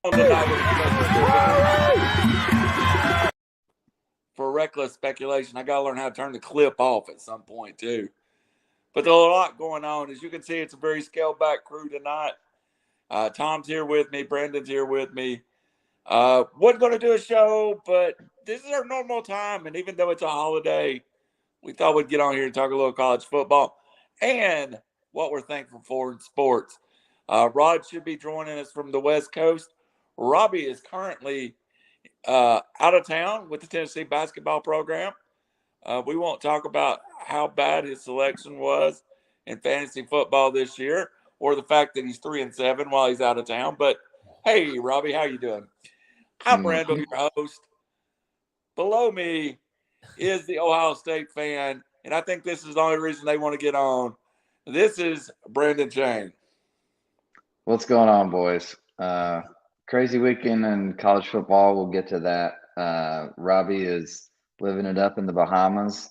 on tonight for reckless speculation. I got to learn how to turn the clip off at some point, too. But there's a lot going on. As you can see, it's a very scaled back crew tonight. Tom's here with me. Brandon's here with me. Wasn't going to do a show, but this is our normal time. And even though it's a holiday, we thought we'd get on here and talk a little college football and what we're thankful for in sports. Rod should be joining us from the West Coast. Robbie is currently out of town with the Tennessee basketball program. We won't talk about how bad his selection was in fantasy football this year or the fact that he's 3-7 while he's out of town. But hey, Robbie, how you doing? I'm Randall, your host. Below me is the Ohio State fan, and I think this is the only reason they want to get on. This is Brandon Chang. What's going on, boys? Crazy weekend in college football. We'll get to that. Robbie is living it up in the Bahamas.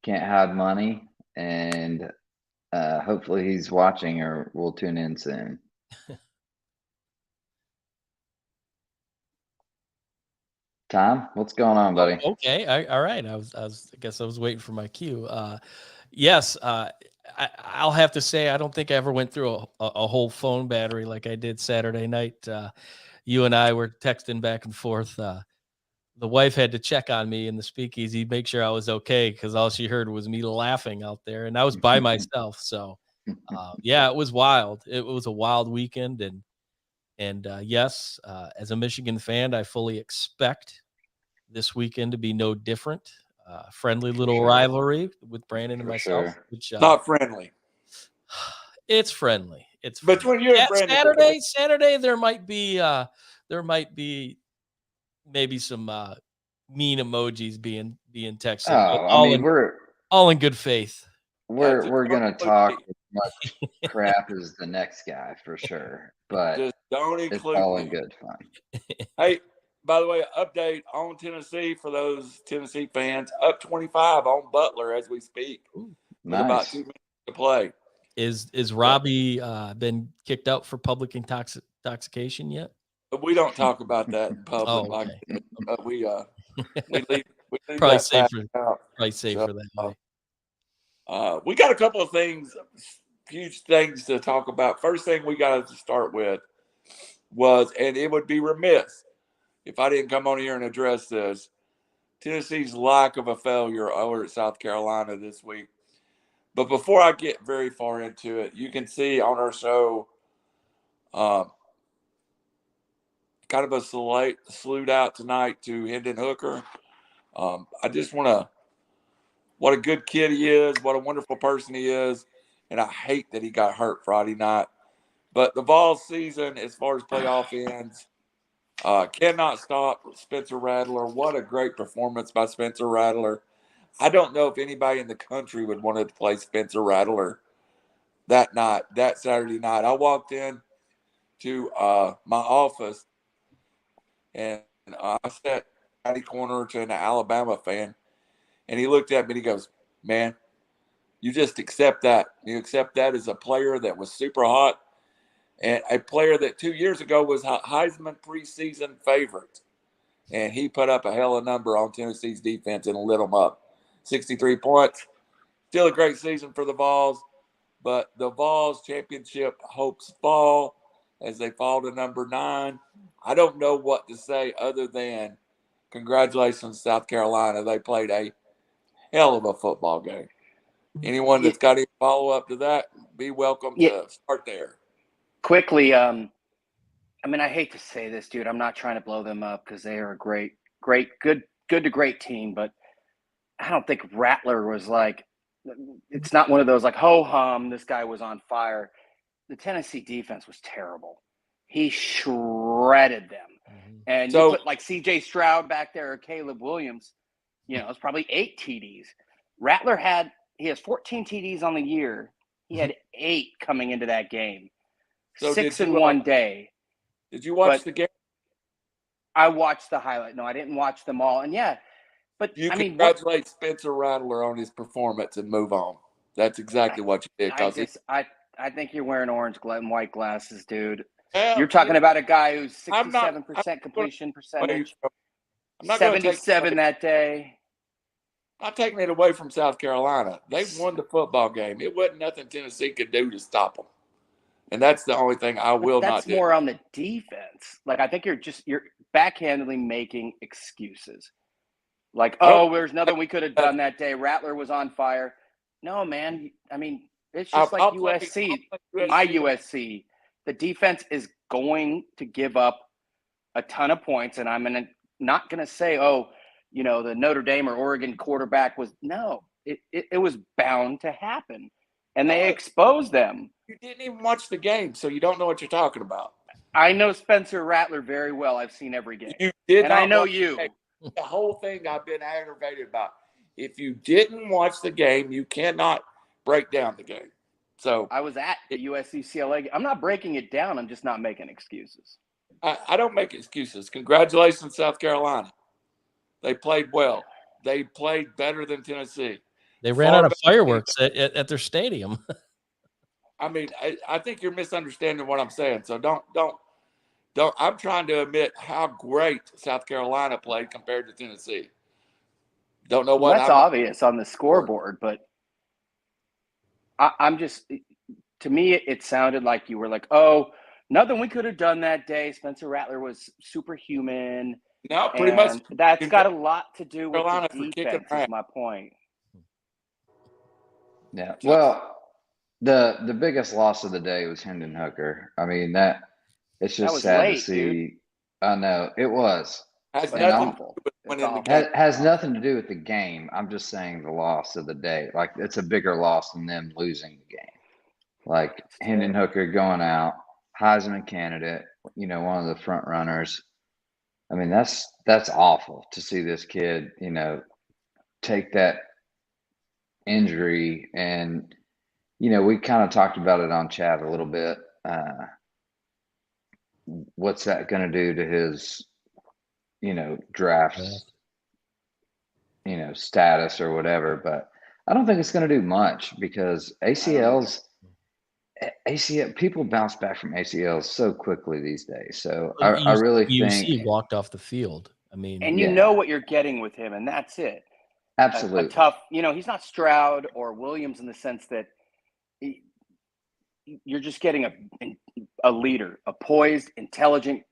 Can't hide money, and hopefully he's watching or we'll tune in soon. Tom, what's going on, buddy? Okay, all right. I guess I was waiting for my cue. Yes, I'll have to say I don't think I ever went through a whole phone battery like I did Saturday night. You and I were texting back and forth. The wife had to check on me in the speakeasy, make sure I was okay, because all she heard was me laughing out there, and I was by myself. So, yeah, it was wild. It was a wild weekend, and yes, as a Michigan fan, I fully expect this weekend to be no different. Friendly little rivalry with Brandon and myself. Sure. Which, not friendly. It's friendly. It's between you and Brandon. Saturday there might be maybe some mean emojis being texted. We're all in good faith. We're gonna talk as much crap as the next guy for sure, but just don't include it's all in good fun. Hey, by the way, update on Tennessee for those Tennessee fans. Up 25 on Butler as we speak. With about 2 minutes to play. Is Robbie been kicked out for public intoxication yet? We don't talk about that in public. Oh, okay. We leave probably that safer. Out. Probably safer that way. We got a couple of things, huge things to talk about. First thing we got to start with was, and it would be remiss if I didn't come on here and address this, Tennessee's lack of a failure over at South Carolina this week. But before I get very far into it, you can see on our show kind of a salute out tonight to Hendon Hooker. I just want to, what a good kid he is, what a wonderful person he is, and I hate that he got hurt Friday night. But the Vols season, as far as playoff ends, cannot stop Spencer Rattler. What a great performance by Spencer Rattler. I don't know if anybody in the country would want to play Spencer Rattler that Saturday night. I walked in to my office, and I sat catty corner to an Alabama fan, and he looked at me and he goes, "Man, you just accept that. You accept that as a player that was super hot and a player that 2 years ago was a Heisman preseason favorite. And he put up a hell of a number on Tennessee's defense and lit them up. 63 points. Still a great season for the Vols, but the Vols championship hopes fall as they fall to number 9. I don't know what to say other than congratulations, South Carolina. They played a hell of a football game. Anyone that's got any follow-up to that, be welcome to start there. Quickly, I mean, I hate to say this, dude. I'm not trying to blow them up because they are a good to great team, but I don't think Rattler was like, it's not one of those like, ho-hum, this guy was on fire. The Tennessee defense was terrible. He shredded them. Mm-hmm. And you put like C.J. Stroud back there or Caleb Williams, it's probably 8 TDs. Rattler he has 14 TDs on the year. He had 8 coming into that game. So 6 in one day. Did you watch the game? I watched the highlight. No, I didn't watch them all. And but you congratulate Spencer Rattler on his performance and move on. That's exactly what you did. I think you're wearing orange and white glasses, dude. Well, You're talking about a guy who's I'm not- 67% completion percentage, I'm not going to take 77 that day. not taking it away from South Carolina. They won the football game. It wasn't nothing Tennessee could do to stop them, and that's the only thing I will not That's do. more on the defense. Like, I think you're backhandedly making excuses. Like, oh, there's nothing we could have done that day. Rattler was on fire. No, man. I mean, it's just I'll like play USC. USC. My USC. The defense is going to give up a ton of points, and I'm not going to say, oh, you know, the Notre Dame or Oregon quarterback was – no. It was bound to happen, and they exposed them. You didn't even watch the game, so you don't know what you're talking about. I know Spencer Rattler very well. I've seen every game. You did And not I know watch the you. game. The whole thing I've been aggravated about. If you didn't watch the game, you cannot break down the game. So I was at the USC-CLA. I'm not breaking it down. I'm just not making excuses. I don't make excuses. Congratulations, South Carolina. They played well. They played better than Tennessee. They ran Far out of better fireworks at their stadium. I mean, I think you're misunderstanding what I'm saying. So don't. I'm trying to admit how great South Carolina played compared to Tennessee. Don't know what. Well, that's obvious on the scoreboard, but I'm just. To me, it sounded like you were like, "Oh, nothing we could have done that day." Spencer Rattler was superhuman. No, pretty much. That's got a lot to do with Carolina the for kicking defense. ass. Is my point. Yeah. Well, the biggest loss of the day was Hendon Hooker. I mean, it's That just was sad late, to see. dude. I know it was. Has But nothing it's to awful. do with winning the It's game. Has nothing to do with the game. I'm just saying the loss of the day. Like, it's a bigger loss than them losing the game. Like, Hendon Hooker going out, Heisman candidate, you know, one of the front runners. I mean, that's awful to see this kid, you know, take that injury. And, you know, we kind of talked about it on chat a little bit. What's that going to do to his, you know, draft, you know, status or whatever? But I don't think it's going to do much because ACL, people bounce back from ACLs so quickly these days. So I really think he walked off the field. I mean, And you know what you're getting with him, and that's it. Absolutely. A tough, you know, he's not Stroud or Williams in the sense that you're just getting a leader, a poised, intelligent,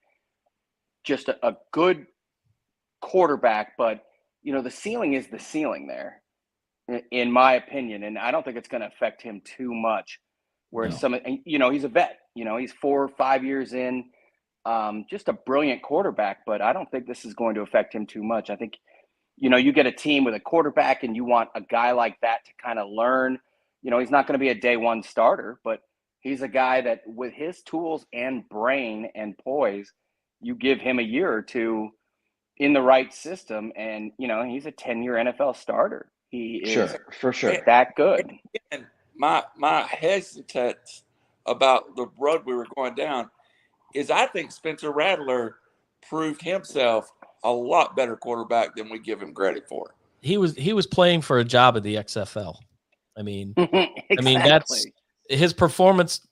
just a good quarterback. But, you know, the ceiling is the ceiling there, in my opinion. And I don't think it's going to affect him too much. Whereas you know, he's a vet, you know, he's 4 or 5 years in, just a brilliant quarterback, but I don't think this is going to affect him too much. I think, you know, you get a team with a quarterback and you want a guy like that to kind of learn. You know, he's not going to be a day one starter, but he's a guy that with his tools and brain and poise, you give him a year or two in the right system. And, you know, he's a 10-year NFL starter. He is for sure that good. And my hesitance about the road we were going down is I think Spencer Rattler proved himself a lot better quarterback than we give him credit for. He was playing for a job at the XFL. I mean, Exactly. I mean, that's his performance.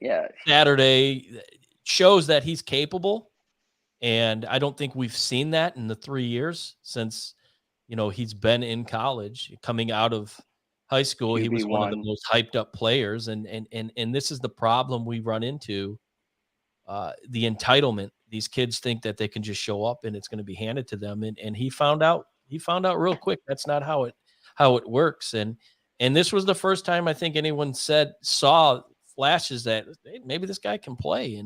Yeah. Saturday shows that he's capable. And I don't think we've seen that in the 3 years since, you know, he's been in college. Coming out of high school, he was one of the most hyped up players. And this is the problem we run into, the entitlement. These kids think that they can just show up and it's going to be handed to them. And he found out real quick that's not how it works. And this was the first time I think anyone saw flashes that hey, maybe this guy can play.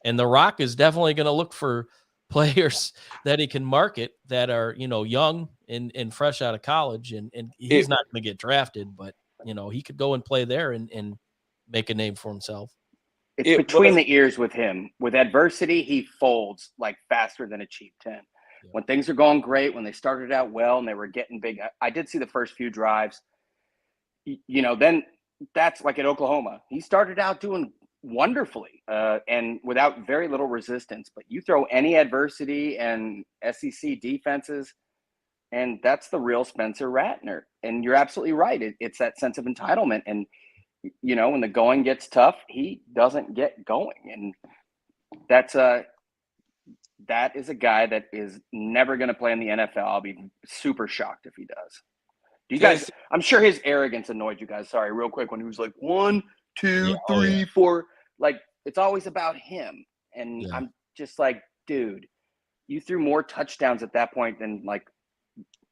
And The Rock is definitely going to look for players that he can market that are, you know, young and fresh out of college. And he's not going to get drafted, but, you know, he could go and play there and make a name for himself. It's between the ears with him. With adversity, he folds like faster than a cheap 10. Yeah. When things are going great, when they started out well and they were getting big, I did see the first few drives. You know, then that's like at Oklahoma. He started out doing wonderfully and without very little resistance. But you throw any adversity and SEC defenses, and that's the real Spencer Rattler. And you're absolutely right. It's that sense of entitlement. And, you know, when the going gets tough, he doesn't get going. And that is a guy that is never going to play in the NFL. I'll be super shocked if he does. Do you guys? I'm sure his arrogance annoyed you guys. Sorry, real quick, when he was like 1, 2, 3, 4, like it's always about him, and I'm just like, dude, you threw more touchdowns at that point than like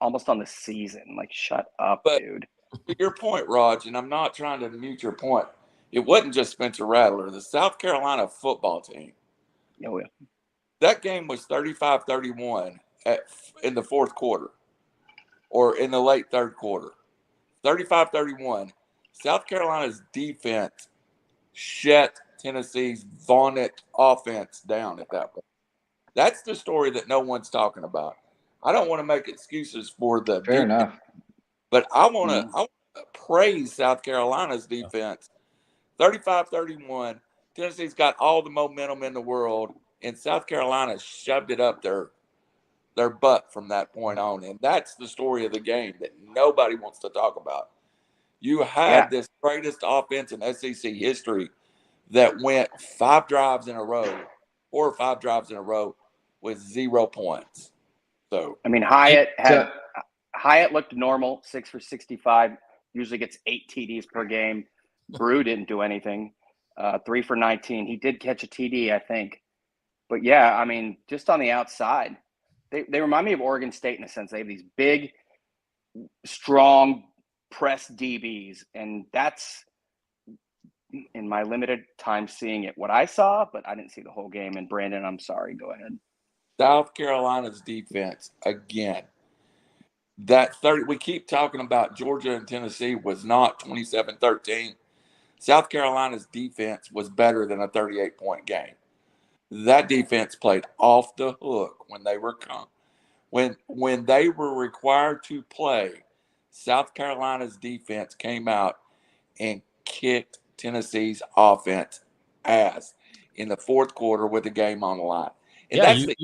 almost on the season. Like, shut up, dude. To your point, Raj, and I'm not trying to mute your point. It wasn't just Spencer Rattler. The South Carolina football team. Oh, yeah. That game was 35-31 in the fourth quarter or in the late third quarter. 35-31. South Carolina's defense shut Tennessee's vaunted offense down at that point. That's the story that no one's talking about. I don't want to make excuses for the Fair enough. But I want to praise South Carolina's defense. 35-31. Tennessee's got all the momentum in the world, and South Carolina shoved it up their butt from that point on. And that's the story of the game that nobody wants to talk about. You had this greatest offense in SEC history that went 5 drives in a row, 4 or 5 drives in a row with 0 points. So I mean, Hyatt looked normal, 6 for 65. Usually gets 8 TDs per game. Brew didn't do anything. 3 for 19. He did catch a TD, I think. But yeah, I mean, just on the outside, they remind me of Oregon State in a sense. They have these big, strong press DBs, and that's in my limited time seeing it what I saw, but I didn't see the whole game. And Brandon, I'm sorry, go ahead. South Carolina's defense again. We keep talking about Georgia and Tennessee was not 27-13. South Carolina's defense was better than a 38-point game. That defense played off the hook when they were when they were required to play. South Carolina's defense came out and kicked Tennessee's offense ass in the fourth quarter with the game on the line. And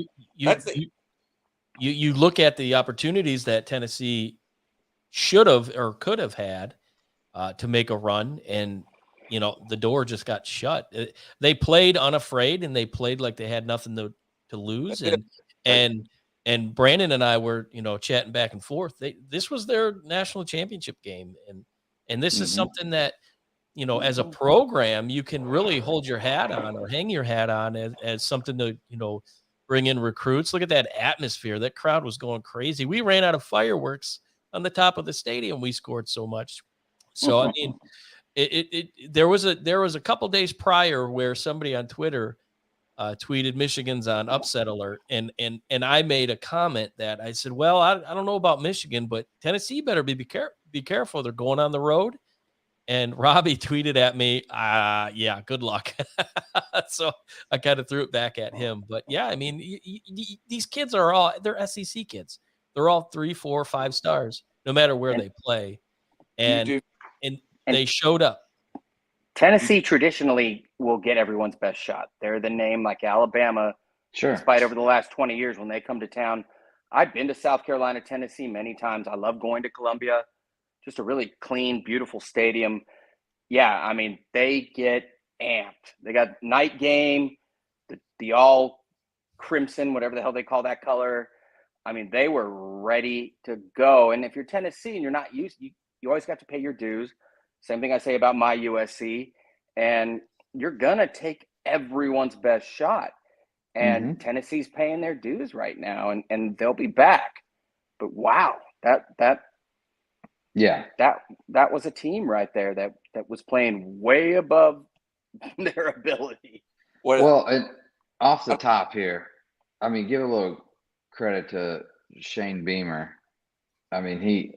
you look at the opportunities that Tennessee should have or could have had to make a run, and the door just got shut. They played unafraid, and they played like they had nothing to lose. And Brandon and I were chatting back and forth. This was their national championship game, and this is something that as a program you can really hold your hat on or hang your hat on as something to bring in recruits. Look at that atmosphere. That crowd was going crazy. We ran out of fireworks on the top of the stadium. We scored so much. So I mean, there was a couple days prior where somebody on Twitter tweeted Michigan's on upset alert, and I made a comment that I said, well, I don't know about Michigan, but Tennessee better be careful. They're going on the road. And Robbie tweeted at me, yeah, good luck. So I kind of threw it back at him. But yeah, I mean, these kids they're SEC kids. They're all 3, 4, 5 stars, no matter where they play. And they showed up. Tennessee traditionally will get everyone's best shot. They're the name like Alabama, despite over the last 20 years when they come to town. I've been to South Carolina, Tennessee many times. I love going to Columbia. Just a really clean, beautiful stadium. Yeah, I mean, they get amped. They got night game, the all crimson, whatever the hell they call that color. I mean, they were ready to go. And if you're Tennessee and you're not used, you always got to pay your dues. Same thing I say about my USC. And you're going to take everyone's best shot. And Tennessee's paying their dues right now, and they'll be back. But wow, that was a team right there that was playing way above their ability. Well, and off the top here, I mean, give a little credit to Shane Beamer. I mean, he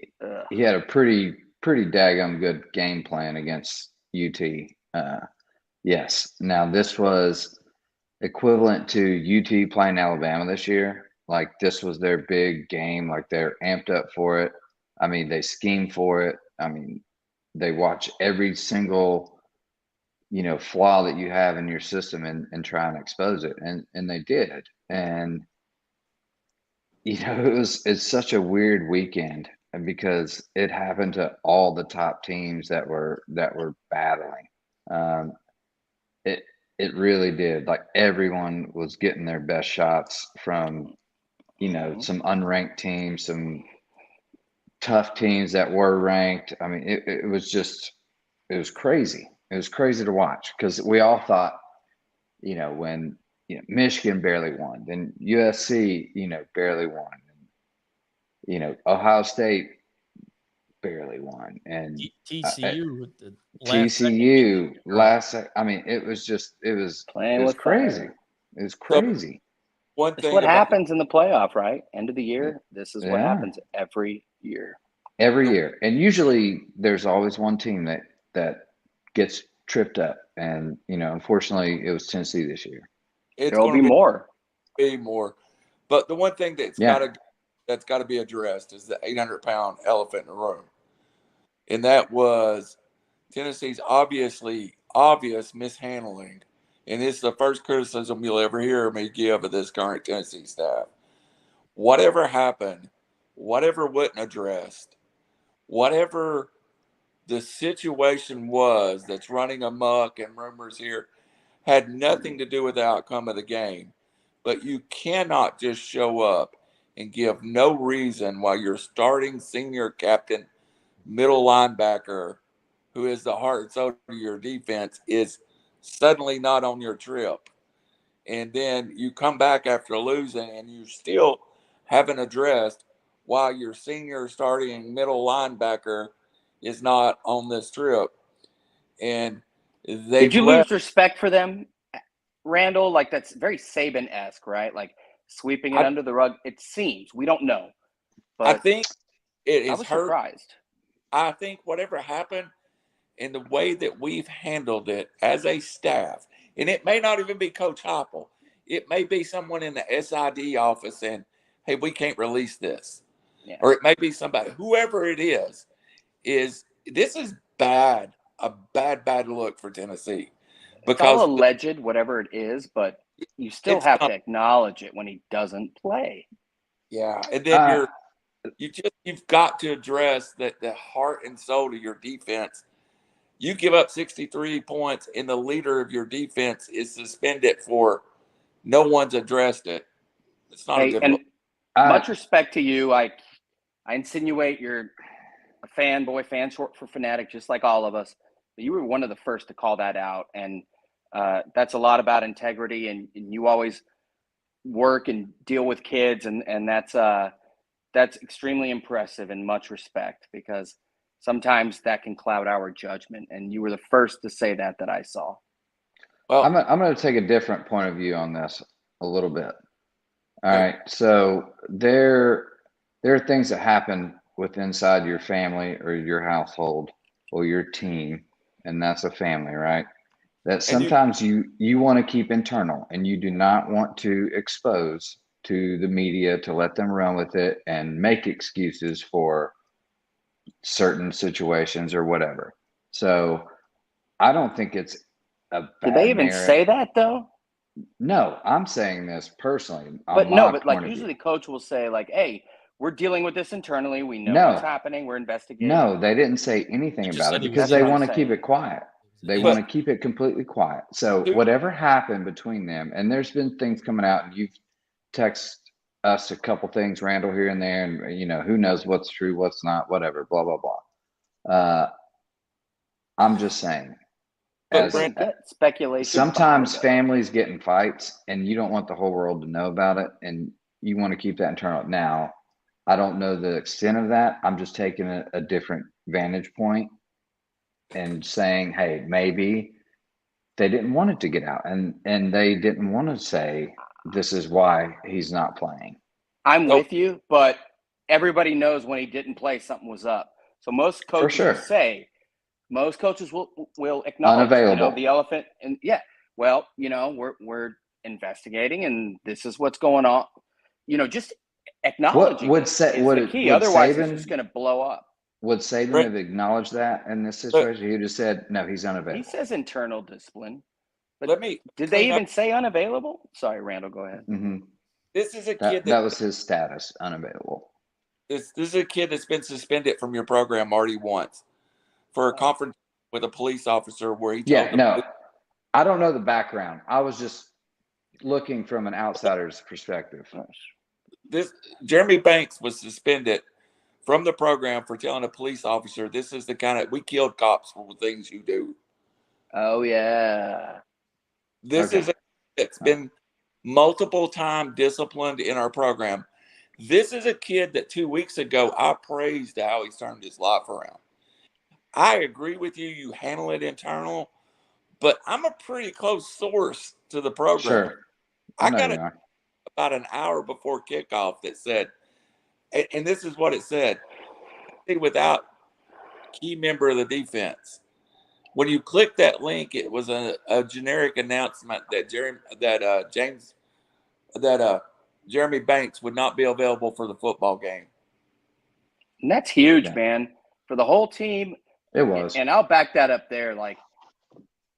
had a pretty daggum good game plan against UT. Yes. Now this was equivalent to UT playing Alabama this year. Like this was their big game. Like they're amped up for it. I mean, they scheme for it. I mean, they watch every single, flaw that you have in your system and try and expose it. And they did. And, it's such a weird weekend because it happened to all the top teams that were battling. It really did. Like everyone was getting their best shots from, some unranked teams, some tough teams that were ranked. I mean, it was just, it was crazy. It was crazy to watch because we all thought, when Michigan barely won, then USC, barely won, Ohio State barely won, and TCU with the TCU last. I mean, it was Playing it was with crazy. fire. It was crazy. One It's thing what about happens in the playoff, right? End of the year. This is what Yeah. happens every year. Every year, and usually there's always one team that gets tripped up, and unfortunately, it was Tennessee this year. it's There will going be to more. be more. But the one thing that's Yeah. got to be addressed is the 800-pound elephant in the room, and that was Tennessee's obvious mishandling. And it's the first criticism you'll ever hear me give of this current Tennessee staff. Whatever happened, whatever wasn't addressed, whatever the situation was that's running amok and rumors here had nothing to do with the outcome of the game. But you cannot just show up and give no reason why your starting senior captain, middle linebacker, who is the heart and soul of your defense, is suddenly not on your trip. And then you come back after losing and you still haven't addressed why your senior starting middle linebacker is not on this trip. And Did you lose respect for them, Randall? Like, that's very Saban-esque, right? Like sweeping it under the rug. It seems. We don't know. But I think it is I was hurt. surprised. I think whatever happened in the way that we've handled it as a staff, and it may not even be Coach Heupel, it may be someone in the SID office saying, hey, we can't release this. Yeah. Or it may be somebody, whoever it is this is bad, a bad look for Tennessee. It's all alleged, whatever it is, but you still have to acknowledge it when he doesn't play. Yeah, and then you've got to address that the heart and soul of your defense. You give up 63 points, and the leader of your defense is suspended for no one's addressed it. It's not a good look. Much respect to you. I insinuate you're a fanboy, fan short for fanatic, just like all of us. But you were one of the first to call that out, and that's a lot about integrity. And you always work and deal with kids, and that's extremely impressive and much respect, because sometimes that can cloud our judgment. And you were the first to say that I saw. Well, I'm going to take a different point of view on this a little bit. All right. So there are things that happen inside your family or your household or your team, and that's a family, right? That sometimes you want to keep internal, and you do not want to expose to the media to let them run with it and make excuses for certain situations or whatever. So I don't think it's a bad Did they even say that though? No, I'm saying this personally. But like usually coach will say like, hey, we're dealing with this internally. We know what's happening. We're investigating. No, they didn't say anything about it because they want to keep it quiet. They want to keep it completely quiet. So whatever happened between them, and there's been things coming out, and you've texted us a couple things, Randall, here and there, and who knows what's true, what's not, whatever, blah, blah, blah. I'm just saying. Speculation. Sometimes families get in fights and you don't want the whole world to know about it, and you want to keep that internal. Now, I don't know the extent of that. I'm just taking a different vantage point and saying, hey, maybe they didn't want it to get out, and they didn't want to say this is why he's not playing. I'm with you, but everybody knows when he didn't play, something was up. So most coaches will say, most coaches will acknowledge the elephant, and we're investigating, and this is what's going on. Just acknowledging the key. Otherwise, it's just going to blow up. Would Saban have acknowledged that in this situation? He just said, no, he's unavailable. He says internal discipline. But did they even say unavailable? Sorry, Randall, go ahead. Mm-hmm. This is a kid that was his status, unavailable. This is a kid that's been suspended from your program already once for a conference with a police officer where he told I don't know the background. I was just looking from an outsider's perspective. This Jeremy Banks was suspended from the program for telling a police officer, "This is the kind of we killed cops for the things you do." Oh yeah. This Okay. is it's been multiple time disciplined in our program. This is a kid that 2 weeks ago I praised how he's turned his life around. I agree with you. You handle it internal, but I'm a pretty close source to the program. Sure. I know got you it are. about an hour before kickoff that said, and this is what it said: without key member of the defense. When you click that link, it was a generic announcement that Jeremy Banks would not be available for the football game. And that's huge, Yeah. man, for the whole team. It was. And I'll back that up there. Like,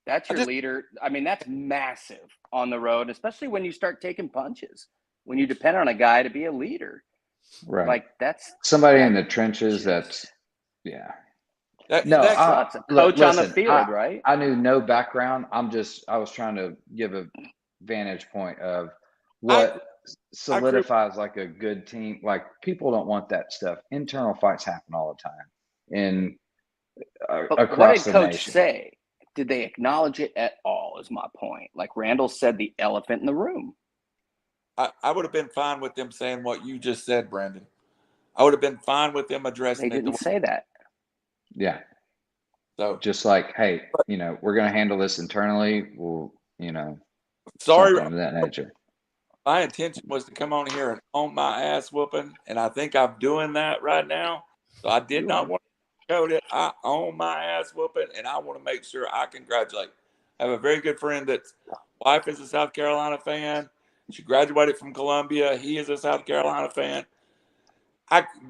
that's your leader. I mean, that's massive on the road, especially when you start taking punches, when you depend on a guy to be a leader. Right. Like, that's Somebody in the trenches that's, yeah. No, that's a coach on the listen, field, right? I knew no background. I was trying to give a vantage point of what solidifies like a good team. Like, people don't want that stuff. Internal fights happen all the time. And But across what did the Coach nation. say? Did they acknowledge it at all? Is my point. Like Randall said, the elephant in the room. I would have been fine with them saying what you just said, Brandon. I would have been fine with them They addressing it. didn't say that. Yeah. So Just like, hey, we're going to handle this internally. We'll, sorry, something of that nature. my intention was to come on here and own my ass whooping, and I think I'm doing that right now. So I did not want to code it. I own my ass whooping, and I want to make sure I congratulate. I have a very good friend that's wife is a South Carolina fan. She graduated from Columbia. He is a South Carolina fan.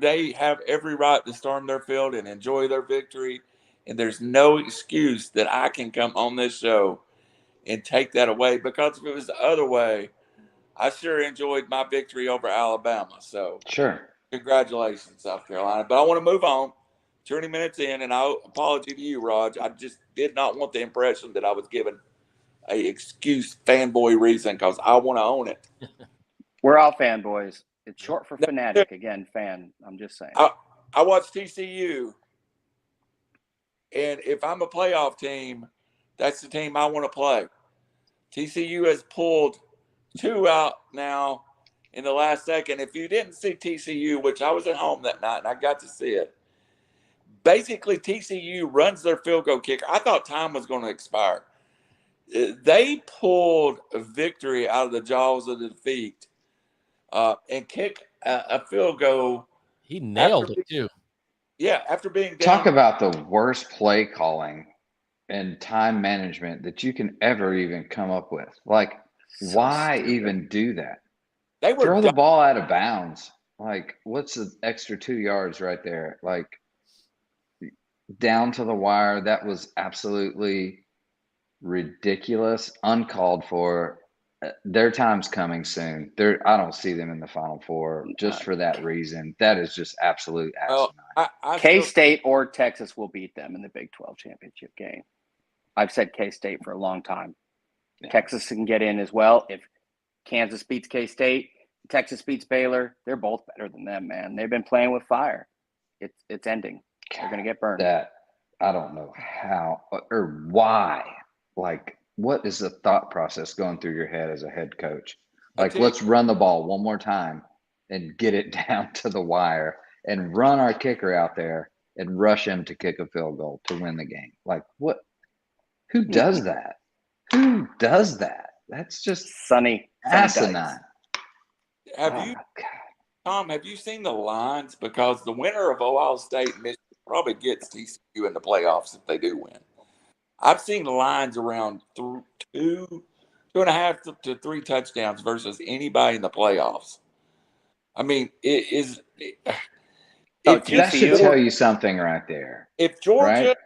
They have every right to storm their field and enjoy their victory. And there's no excuse that I can come on this show and take that away, because if it was the other way, I sure enjoyed my victory over Alabama. So Sure. congratulations, South Carolina. But I want to move on. 20 minutes in, and I apology to you, Raj. I just did not want the impression that I was given a excuse fanboy reason, because I want to own it. We're all fanboys. It's short for fanatic. Again, fan. I'm just saying. I watched TCU, and if I'm a playoff team, that's the team I want to play. TCU has pulled 2 out now in the last second. If you didn't see TCU, which I was at home that night and I got to see it, basically TCU runs their field goal kicker. I thought time was going to expire. They pulled a victory out of the jaws of the defeat and kick a field goal. He nailed it too. Yeah, after being down. Talk about the worst play calling and time management that you can ever even come up with. Like, why even do that? They were throw the ball out of bounds. Like, what's the extra 2 yards right there? Like, down to the wire. That was absolutely ridiculous, uncalled for. Their time's coming soon. I don't see them in the Final Four just for that reason. That is just absolute asinine. K-State or Texas will beat them in the Big 12 championship game. I've said K-State for a long time. Yeah. Texas can get in as well. If Kansas beats K-State, Texas beats Baylor, they're both better than them, man. They've been playing with fire. It's ending. They're going to get burned. That I don't know how or why. Like, what is the thought process going through your head as a head coach? Like, let's run the ball one more time and get it down to the wire and run our kicker out there and rush him to kick a field goal to win the game. Like, what? Who does that? Who does that? That's just Sonny asinine. Tom, have you seen the lines? Because the winner of Ohio State and Michigan probably gets TCU in the playoffs if they do win. I've seen lines around 2.5 to 3 touchdowns versus anybody in the playoffs. I mean, that should tell you something right there. If Georgia,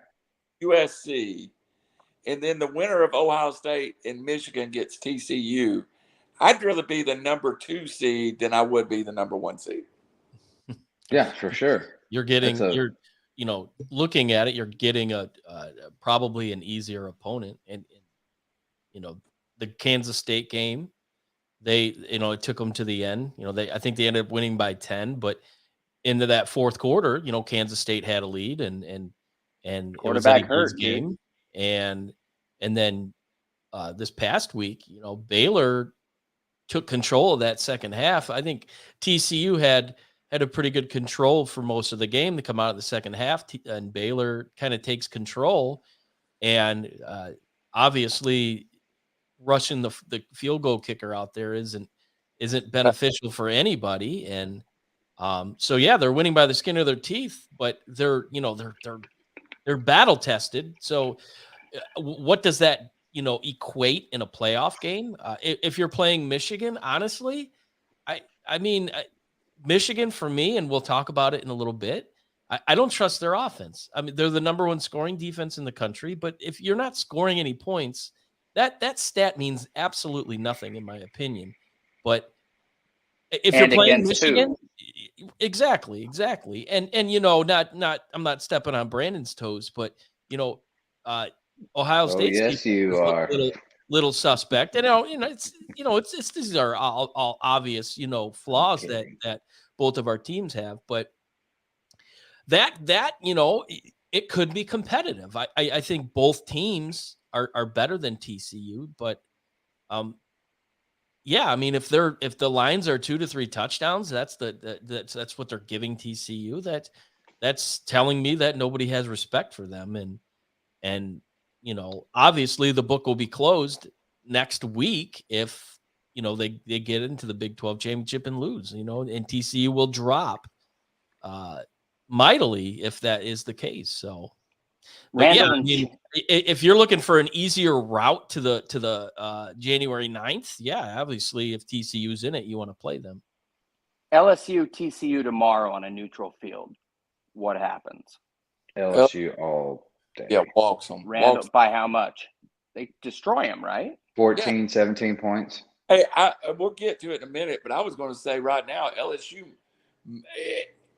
USC, and then the winner of Ohio State and Michigan gets TCU, I'd rather be the number 2 seed than I would be the number 1 seed. Yeah, for sure. You're getting looking at it, you're getting a probably an easier opponent, and the Kansas State game, it took them to the end. I think they ended up winning by 10, but into that fourth quarter, Kansas State had a lead and it was Quarterback anybody's hurt, game. And then this past week, Baylor took control of that second half. I think TCU had a pretty good control for most of the game to come out of the second half, and Baylor kind of takes control. And obviously, rushing the field goal kicker out there isn't beneficial for anybody. And so yeah, they're winning by the skin of their teeth, but they're battle tested. So what does that equate in a playoff game? If you're playing Michigan, honestly, I mean, Michigan for me, and we'll talk about it in a little bit. I don't trust their offense. I mean, they're the number one scoring defense in the country, but if you're not scoring any points, that stat means absolutely nothing, in my opinion. But if you're playing Michigan, exactly, and I'm not stepping on Brandon's toes, but Ohio State. Yes, you are. Little suspect, and it's these are all obvious flaws that both of our teams have, but that it could be competitive. I think both teams are better than TCU, but yeah, I mean if the lines are 2 to 3 touchdowns, that's what they're giving TCU. That's telling me that nobody has respect for them, and obviously the book will be closed next week if they get into the Big 12 championship and lose, and TCU will drop mightily if that is the case. So, but yeah, I mean, if you're looking for an easier route to the January 9th, yeah, obviously if TCU's in it, you want to play them. LSU TCU tomorrow on a neutral field. What happens? LSU all day. Yeah, walks them. Randall, by how much? They destroy them, right? 14, 17 points. Hey, we'll get to it in a minute, but I was going to say right now, LSU,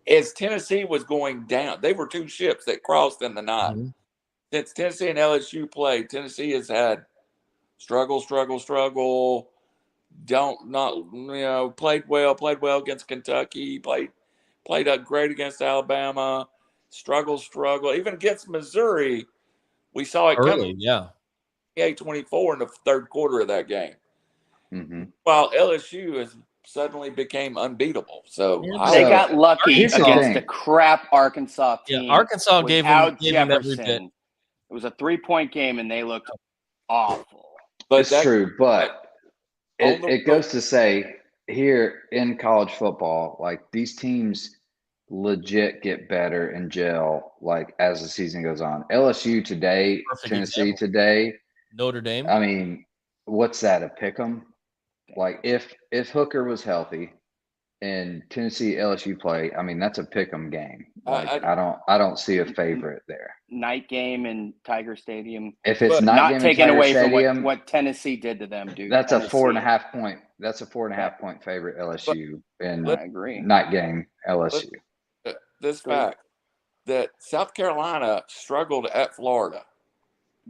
as Tennessee was going down, they were two ships that crossed in the night. Mm-hmm. Since Tennessee and LSU played, Tennessee has had struggle. Played well against Kentucky, played up great against Alabama, struggle. Even against Missouri, we saw it early, yeah. 28-24 in the third quarter of that game. Mm-hmm. While LSU suddenly became unbeatable. So they got lucky against the crap Arkansas team. Yeah, Arkansas gave them every bit. It was a 3-point game, and they looked awful. But it's true, but it goes to say here in college football, like these teams legit get better and gel like as the season goes on. LSU today, Tennessee today, Notre Dame. I mean, what's that, a pick 'em? Like if Hooker was healthy and Tennessee LSU play, I mean that's a pick 'em game. Like I don't see a favorite there. Night game in Tiger Stadium. If it's not taken away from what Tennessee did to them, dude. That's Tennessee. A 4.5 point. That's a 4.5 point favorite LSU in I agree. Night game LSU. This fact that South Carolina struggled at Florida,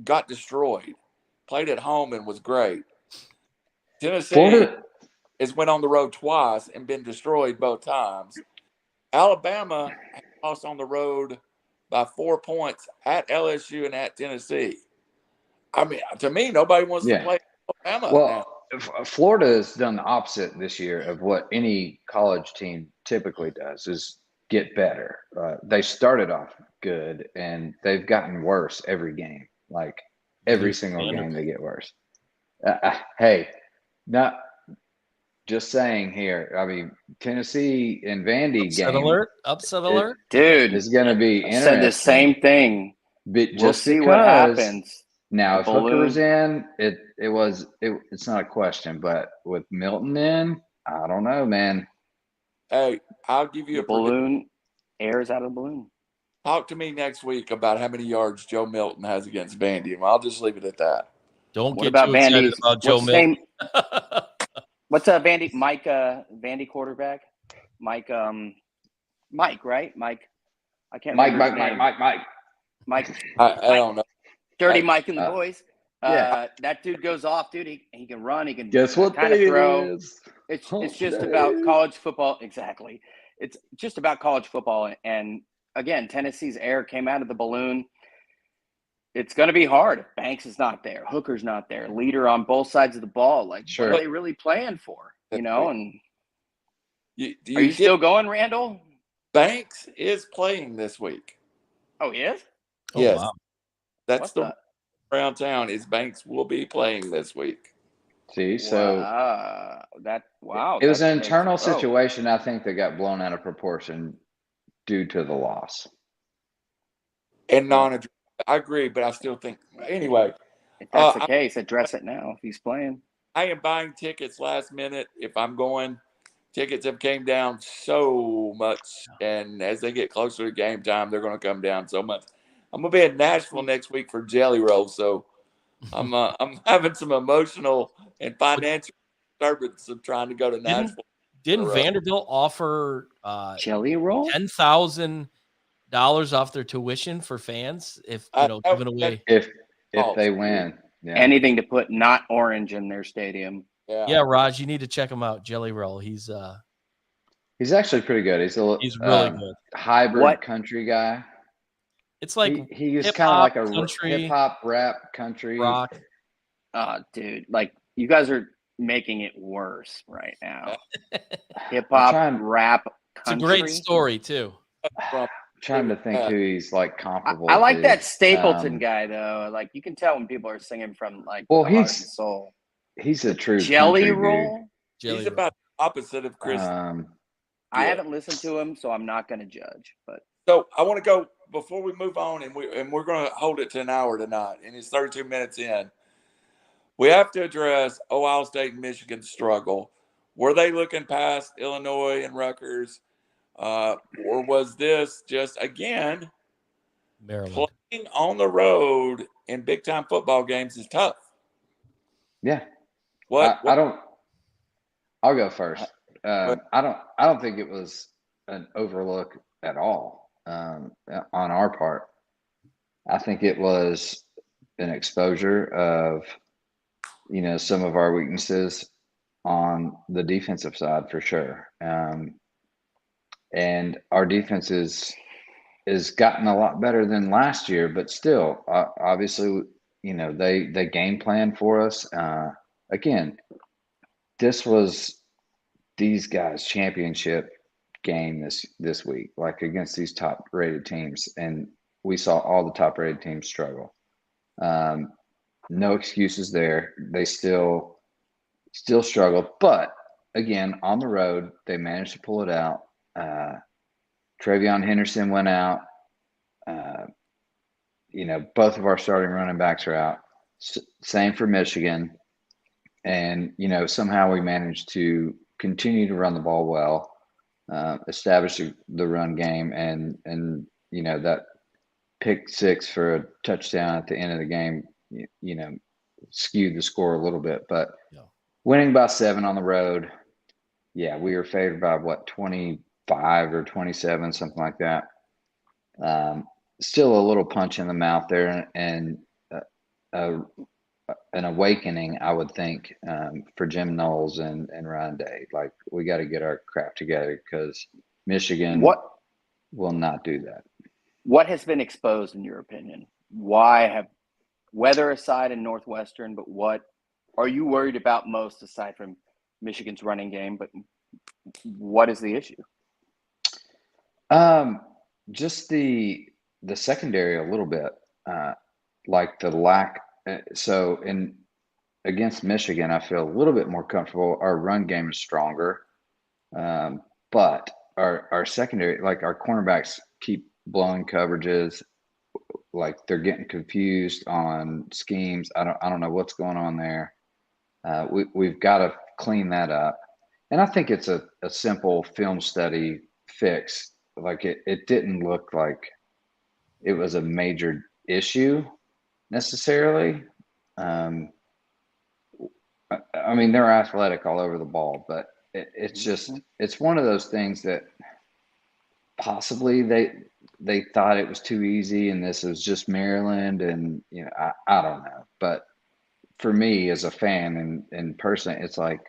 got destroyed, played at home and was great. Tennessee has went on the road twice and been destroyed both times. Alabama lost on the road by 4 points at LSU and at Tennessee. I mean, to me, nobody wants to play Alabama. Well, Florida has done the opposite this year of what any college team typically does, is get better. They started off good, and they've gotten worse every game. Like every single game, they get worse. Hey, not just saying here. I mean, Tennessee and Vandy upset alert, dude. It's going to be interesting. Said the same thing. But we'll see what happens. Now, if Hooker was in, it's not a question. But with Milton in, I don't know, man. Hey, I'll give you a balloon. Air's out of the balloon. Talk to me next week about how many yards Joe Milton has against Vandy, and I'll just leave it at that. Don't get too excited about Joe Milton. What's Vandy? Mike, Vandy quarterback? Mike, right? Mike. I can't remember his name. Mike. I don't know. Dirty Mike and the boys. That dude goes off, dude. He can run. He can Guess what kind of day throw. it is? It's Hump just day. about college football. Exactly. It's just about college football. And again, Tennessee's air came out of the balloon. It's going to be hard if Banks is not there, Hooker's not there, leader on both sides of the ball. Like, Sure. what are they really playing for? You know, and Do are you get- still going, Randall? Banks is playing this week. Oh, he is? Oh, Yes. wow. That's What the around town is Banks will be playing this week. See, so wow. it was that an makes- internal oh. situation, I think, that got blown out of proportion due to the loss. And I agree, but I still think anyway. If that's the case, address it now if he's playing. I am buying tickets last minute if I'm going. Tickets have came down so much, and as they get closer to game time, they're going to come down so much. I'm going to be in Nashville next week for Jelly Roll, so I'm having some emotional and financial disturbance of trying to go to Nashville. Didn't Vanderbilt offer Jelly roll? $10,000 off their tuition for fans if giving away? If they win, yeah. Anything to put not orange in their stadium. Yeah, Raj, you need to check him out. Jelly Roll. He's actually pretty good. He's really good. Hybrid country guy. It's like he was kind of like a country, hip hop, rap, country, rock. Dude, like you guys are making it worse right now. Hip hop, rap, country. It's a great story too. I'm trying to think who he's like comparable. I like to. that Stapleton guy though. Like you can tell when people are singing from like well, the heart and soul. He's a true Jelly country Roll. dude. He's about the opposite of Chris. I haven't listened to him, so I'm not going to judge. But so I want to go before we move on, and we're going to hold it to an hour tonight, and it's 32 minutes in. We have to address Ohio State and Michigan's struggle. Were they looking past Illinois and Rutgers, or was this just again Maryland playing on the road in big time football games is tough? Yeah. I don't. I'll go first. I don't think it was an overlook at all on our part. I think it was an exposure of some of our weaknesses on the defensive side for sure. And our defense is gotten a lot better than last year, but still, obviously, they game plan for us. Again, this was these guys' championship game this week, like against these top rated teams, and we saw all the top rated teams struggle. No excuses there. They still struggle, but again, on the road, they managed to pull it out. Travion Henderson went out. Both of our starting running backs are out. Same for Michigan. And, somehow we managed to continue to run the ball well, establish the run game, and that pick six for a touchdown at the end of the game, skewed the score a little bit. But winning by 7 on the road, yeah, we were favored by 25 or 27, something like that. Still a little punch in the mouth there, and an awakening, I would think, for Jim Knowles and Ryan Day. Like, we got to get our crap together because Michigan will not do that. What has been exposed, in your opinion? Why have weather aside in Northwestern, but what are you worried about most aside from Michigan's running game? But what is the issue? Just the secondary a little bit, like the lack. So against Michigan, I feel a little bit more comfortable. Our run game is stronger, but our secondary, like our cornerbacks, keep blowing coverages. Like they're getting confused on schemes. I don't know what's going on there. We've got to clean that up, and I think it's a simple film study fix. Like it didn't look like it was a major issue necessarily. I mean, they're athletic all over the ball, but it's one of those things that possibly they thought it was too easy and this was just Maryland, and I don't know, but for me as a fan and person, it's like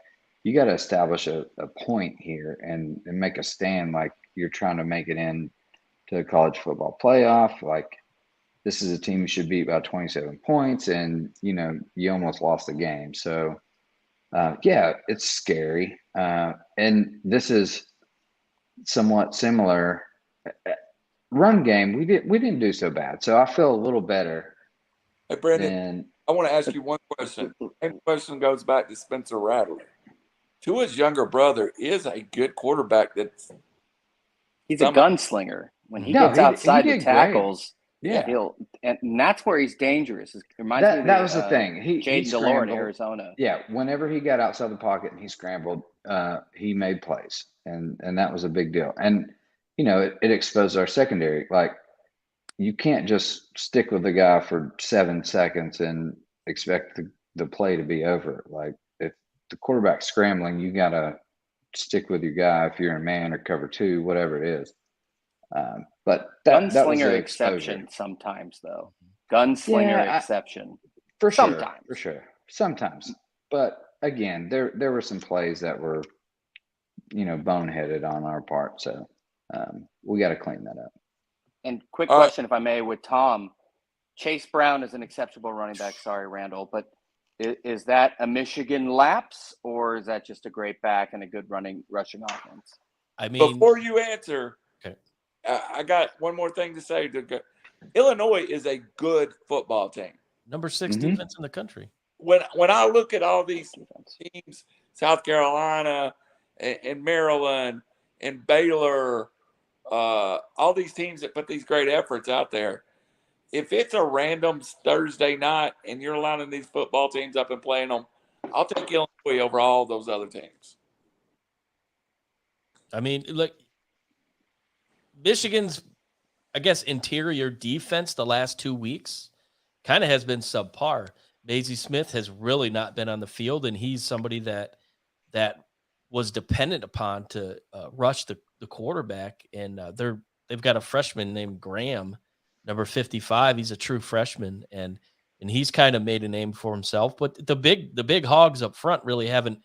you got to establish a point here and make a stand like you're trying to make it in to the college football playoff. Like this is a team you should beat by 27 points, and you almost lost the game. So yeah, it's scary. And this is somewhat similar. Run game, we didn't do so bad. So I feel a little better Hey, Brandon, than I want to ask you one question. Same question goes back to Spencer Rattler. Tua's younger brother is a good quarterback. He's a gunslinger. When he No, gets he outside the did great. tackles, Yeah. and that's where he's dangerous. It reminds me of that was the thing. He Jaden Delore in scrambled. Arizona. Yeah, whenever he got outside the pocket and he scrambled, he made plays, and that was a big deal. And it exposed our secondary. Like you can't just stick with the guy for 7 seconds and expect the play to be over. Like if the quarterback's scrambling, you gotta stick with your guy if you're in man or cover 2, whatever it is. But that was Gunslinger the exception exposure. sometimes, though. Gunslinger Yeah, exception. For Sometimes. sure. Sometimes. But again, there were some plays that were, boneheaded on our part. So we got to clean that up. And quick All right. question, if I may, with Tom. Chase Brown is an exceptional running back. Sorry, Randall. But is that a Michigan lapse, or is that just a great back and a good rushing offense? I mean, Before you answer, okay. I got one more thing to say. Illinois is a good football team. Number 6 defense in the country. When I look at all these teams, South Carolina and Maryland and Baylor, all these teams that put these great efforts out there, if it's a random Thursday night and you're lining these football teams up and playing them, I'll take Illinois over all those other teams. I mean, look, Michigan's, I guess, interior defense the last 2 weeks kind of has been subpar. Maisie Smith has really not been on the field, and he's somebody that was dependent upon to rush the quarterback. And they've got a freshman named Graham, number 55. He's a true freshman, and he's kind of made a name for himself. But the big hogs up front really haven't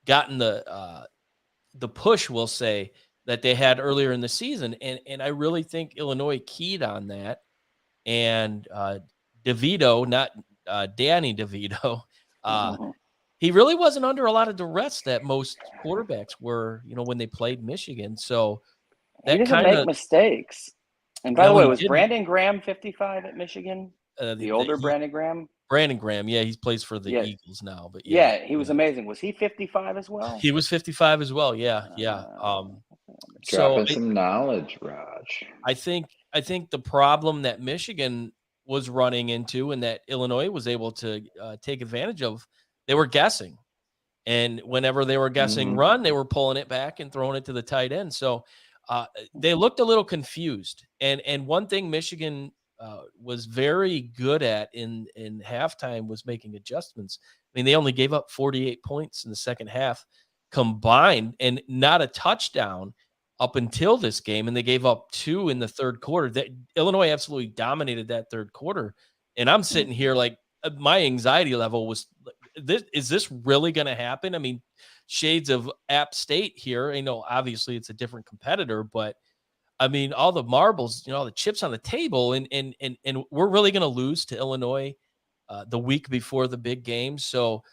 gotten the push, we'll say, that they had earlier in the season. And I really think Illinois keyed on that. And DeVito, not Danny DeVito, he really wasn't under a lot of duress that most quarterbacks were, when they played Michigan. So he doesn't make mistakes. And by the way, was Brandon Graham 55 at Michigan? The older Brandon Graham? Brandon Graham, yeah, he plays for the Eagles now. But yeah, he was amazing. Was he 55 as well? He was 55 as well. Yeah. Dropping some knowledge, Raj. I think the problem that Michigan was running into and that Illinois was able to take advantage of, they were guessing. And whenever they were guessing run, they were pulling it back and throwing it to the tight end. So they looked a little confused. And one thing Michigan was very good at in halftime was making adjustments. I mean, they only gave up 48 points in the second half combined and not a touchdown up until this game. And they gave up 2 in the third quarter. Illinois absolutely dominated that third quarter. And I'm sitting here like my anxiety level was, is this really going to happen? I mean, shades of App State here. Obviously it's a different competitor, but I mean, all the marbles, all the chips on the table, and we're really going to lose to Illinois the week before the big game. So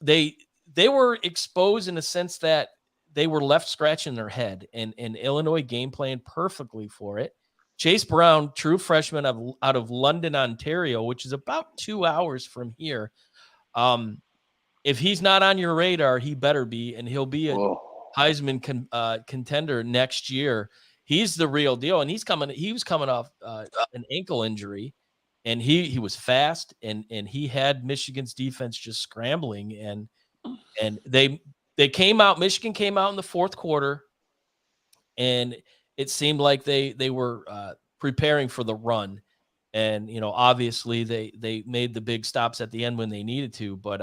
they were exposed in a sense that they were left scratching their head, and Illinois game planned perfectly for it. Chase Brown, true freshman out of London, Ontario, which is about 2 hours from here. If he's not on your radar, he better be, and he'll be a Heisman contender next year. He's the real deal, and he was coming off an ankle injury, and he was fast, and he had Michigan's defense just scrambling, and they came out. Michigan came out in the fourth quarter, and it seemed like they were preparing for the run, and obviously they made the big stops at the end when they needed to, but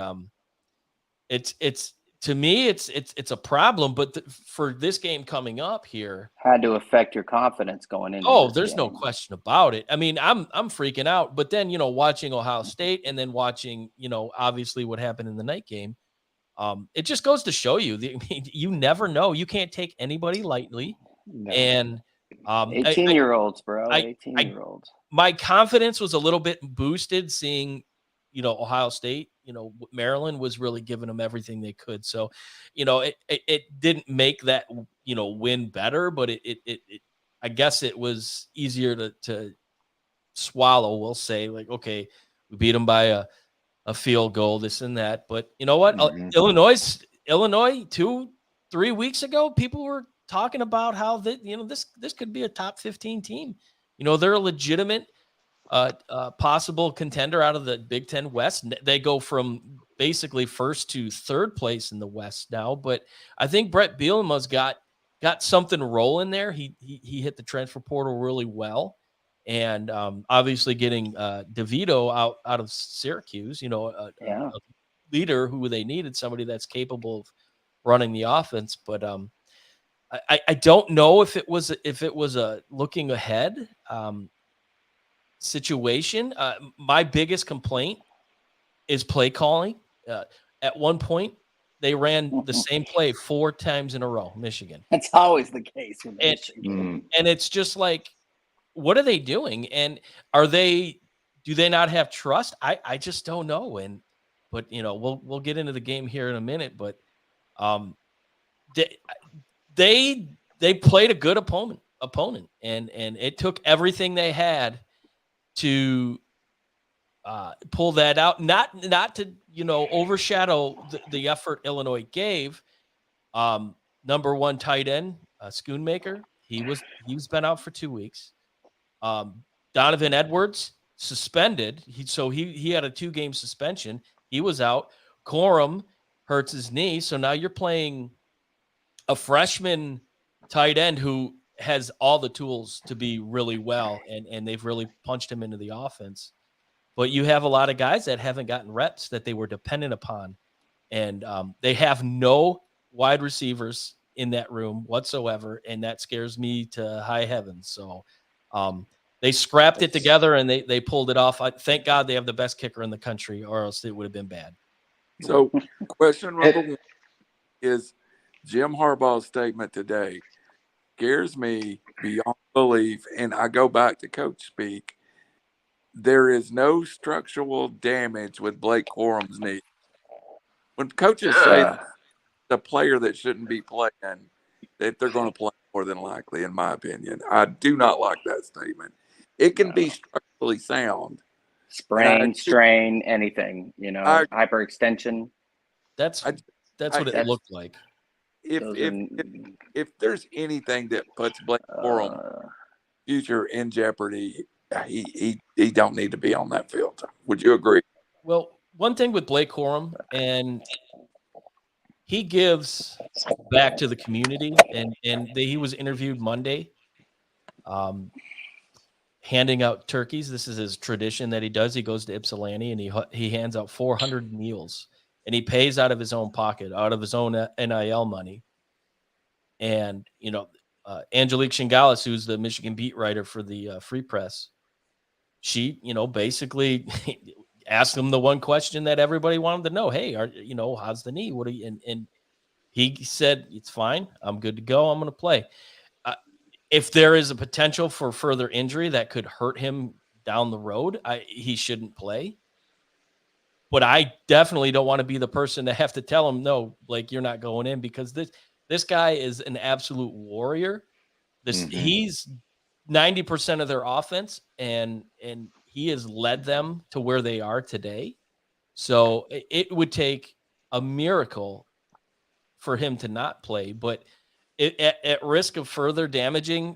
it's to me, it's a problem. But for this game coming up here, Had to affect your confidence going into. oh, this there's no game. question about it. I mean, I'm freaking out. But then, watching Ohio State and then watching, obviously what happened in the night game, it just goes to show you, I mean, you never know. You can't take anybody lightly. No. And 18-year-olds, bro. I- 18-year-olds. my confidence was a little bit boosted seeing, Ohio State, Maryland was really giving them everything they could. So, it didn't make that, win better, but it I guess it was easier to swallow. We'll say, like, okay, we beat them by a field goal, this and that. But you know what? Mhm. Illinois 2-3 weeks ago, people were talking about how that, this could be a top 15 team. They're a legitimate possible contender out of the Big Ten West. They go from basically first to third place in the West now. But I think Brett Bielema's got something rolling there. He hit the transfer portal really well. And obviously getting DeVito out of Syracuse, a leader who they needed, somebody that's capable of running the offense. But I don't know if it was a looking ahead situation. My biggest complaint is play calling. At one point, they ran the same play 4 times in a row, Michigan. That's always the case with Michigan. Mm. And it's just like, what are they doing? And do they not have trust? I just don't know. But we'll get into the game here in a minute, but they played a good opponent, and it took everything they had to pull that out. Not to overshadow the effort Illinois gave. Number 1 tight end, Schoonmaker, he's been out for 2 weeks. Donovan Edwards suspended. He had a 2-game suspension. He was out. Corum hurts his knee. So now you're playing a freshman tight end who has all the tools to be really well. And they've really punched him into the offense, but you have a lot of guys that haven't gotten reps that they were dependent upon. And they have no wide receivers in that room whatsoever. And that scares me to high heavens. So, they scrapped it together and they pulled it off. Thank God they have the best kicker in the country, or else it would have been bad. So, question number 1 is Jim Harbaugh's statement today scares me beyond belief. And I go back to coach speak. There is no structural damage with Blake Corum's knee. When coaches say the player that shouldn't be playing, that they're going to play more than likely, in my opinion. I do not like that statement. It can be structurally sound. Sprain, strain, anything, hyperextension. That's what it looked like. If there's anything that puts Blake Corum's future in jeopardy, he don't need to be on that field. Would you agree? Well, one thing with Blake Corum, and he gives back to the community, and he was interviewed Monday, handing out turkeys. This is his tradition that he does. He goes to Ypsilanti and he hands out 400 meals, and he pays out of his own pocket, out of his own NIL money. And Angelique Shingalis, who's the Michigan beat writer for the Free Press, she basically asked him the one question that everybody wanted to know. Hey, how's the knee? What are you? And he said, it's fine. I'm good to go. I'm going to play. If there is a potential for further injury that could hurt him down the road, he shouldn't play. But I definitely don't want to be the person to have to tell him, no, Blake, you're not going in, because this guy is an absolute warrior. He's 90% of their offense, and he has led them to where they are today. So it would take a miracle for him to not play, but at risk of further damaging,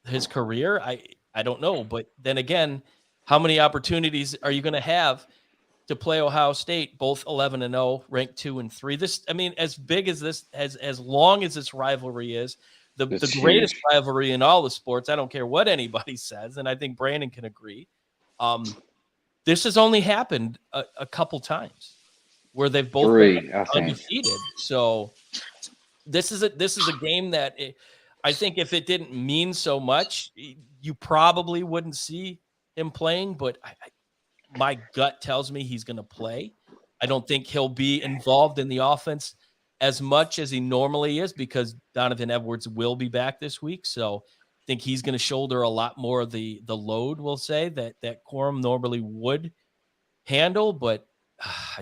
his career, I don't know. But then again, how many opportunities are you going to have to play Ohio State, both 11-0, ranked 2 and 3? As big as this, as long as this rivalry is, the greatest rivalry in all the sports. I don't care what anybody says, and I think Brandon can agree. This has only happened a couple times where they've both been 3, I think. undefeated. So this is a game that I think if it didn't mean so much, you probably wouldn't see him playing. But my gut tells me he's going to play. I don't think he'll be involved in the offense as much as he normally is because Donovan Edwards will be back this week. So I think he's going to shoulder a lot more of the load, we'll say, that Corum normally would handle. But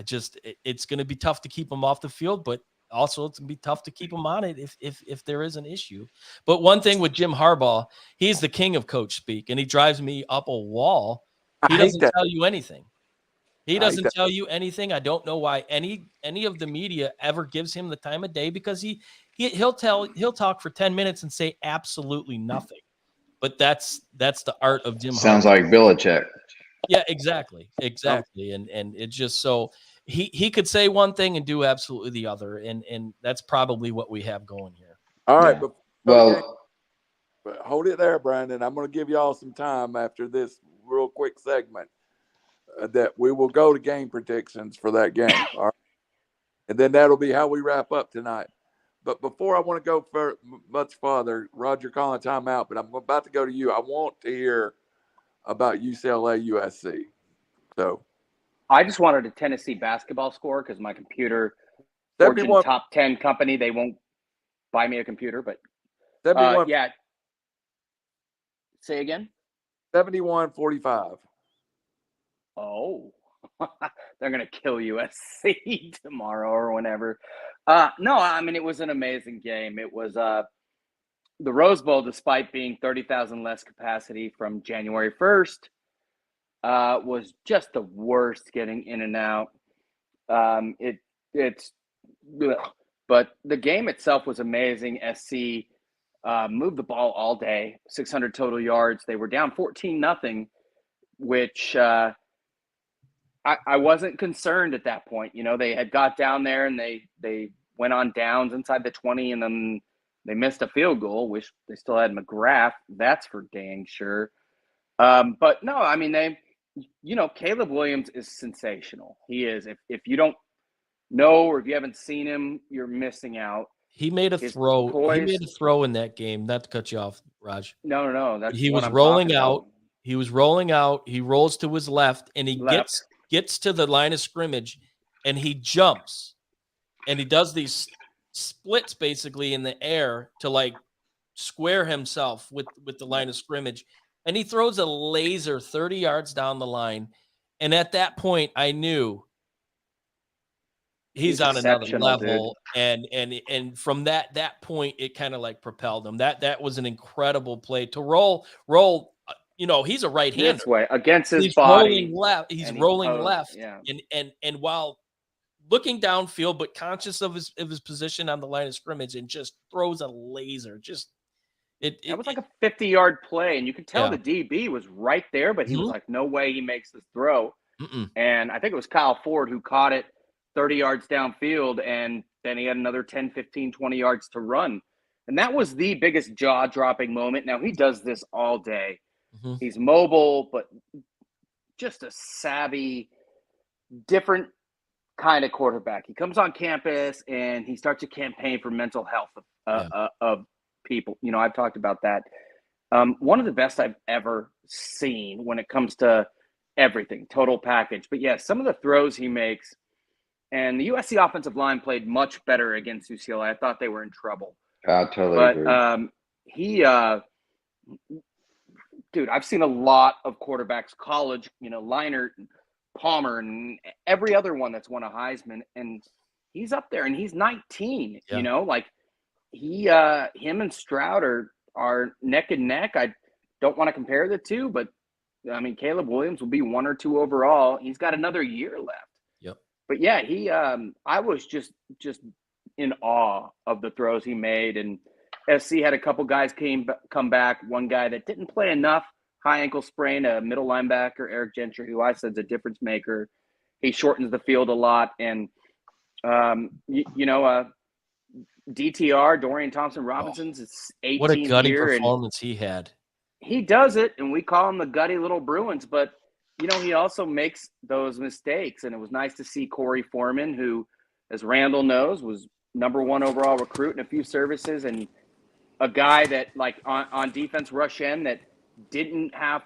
it's going to be tough to keep him off the field, but also it's going to be tough to keep him on it if there is an issue. But one thing with Jim Harbaugh, he's the king of coach speak, and he drives me up a wall. He doesn't tell you anything. He doesn't tell you anything. I don't know why any of the media ever gives him the time of day, because he'll talk for 10 minutes and say absolutely nothing. But that's the art of Jim Sounds Harbaugh. like Belichick. Yeah, exactly. And it's just so he could say one thing and do absolutely the other, and that's probably what we have going here. All right, Yeah. but hold it there, Brandon. I'm going to give y'all some time after this real quick segment that we will go to game predictions for that game. All right? And then that'll be how we wrap up tonight. But before I want to go much farther, Roger calling timeout, but I'm about to go to you. I want to hear about UCLA USC. So I just wanted a Tennessee basketball score because my computer, Fortune 71, top 10 company, they won't buy me a computer. But 71, yeah. Say again? 71-45. Oh, they're going to kill USC tomorrow or whenever. No, I mean, it was an amazing game. It was the Rose Bowl, despite being 30,000 less capacity from January 1st, was just the worst getting in and out. But the game itself was amazing. SC moved the ball all day, 600 total yards. They were down 14-0, which I wasn't concerned at that point. You know, they had got down there and they went on downs inside the 20, and then they missed a field goal, which they still had McGrath. That's for dang sure. But no, I mean, Caleb Williams is sensational. He is. If you don't know, or if you haven't seen him, you're missing out. He made a throw. He made a throw in that game. Not to cut you off, Raj. No. That's he was rolling out. He was rolling out. He rolls to his left, and he gets to the line of scrimmage, and he jumps, and he does these splits basically in the air to like square himself with the line of scrimmage, and he throws a laser 30 yards down the line. And at that point, I knew he's on another level, dude. And from that point, it kind of like propelled him. That was an incredible play to roll. You know, he's a right-hander. This way against his body. He's rolling left. Yeah. And while looking downfield, but conscious of his position on the line of scrimmage, and just throws a laser. It was like a 50-yard play, and you could tell the DB was right there, but he was like, no way he makes this throw. And I think it was Kyle Ford who caught it 30 yards downfield, and then he had another 10, 15, 20 yards to run. And that was the biggest jaw-dropping moment. Now, he does this all day. He's mobile, but just a savvy, different kind of quarterback. He comes on campus, and he starts a campaign for mental health of people. You know, I've talked about that. One of the best I've ever seen when it comes to everything, total package. But yeah, some of the throws he makes, and the USC offensive line played much better against UCLA. I thought they were in trouble. I totally agree. Dude, I've seen a lot of quarterbacks, college, Leinart, Palmer, and every other one that's won a Heisman, and he's up there, and he's 19. Yeah. Him and Stroud are neck and neck. I don't want to compare the two, but I mean, Caleb Williams will be 1 or 2 overall. He's got another year left. Yep. But yeah, I was just in awe of the throws he made. And SC had a couple guys come back. One guy that didn't play enough, high ankle sprain, a middle linebacker, Eric Gentry, who I said is a difference maker. He shortens the field a lot. And, DTR, Dorian Thompson-Robinson's, it's 18th what a gutty year, performance he had. He does it, and we call him the gutty little Bruins. But he also makes those mistakes. And it was nice to see Corey Foreman, who, as Randall knows, was #1 overall recruit in a few services, and a guy that, like, on defense rush end, that didn't have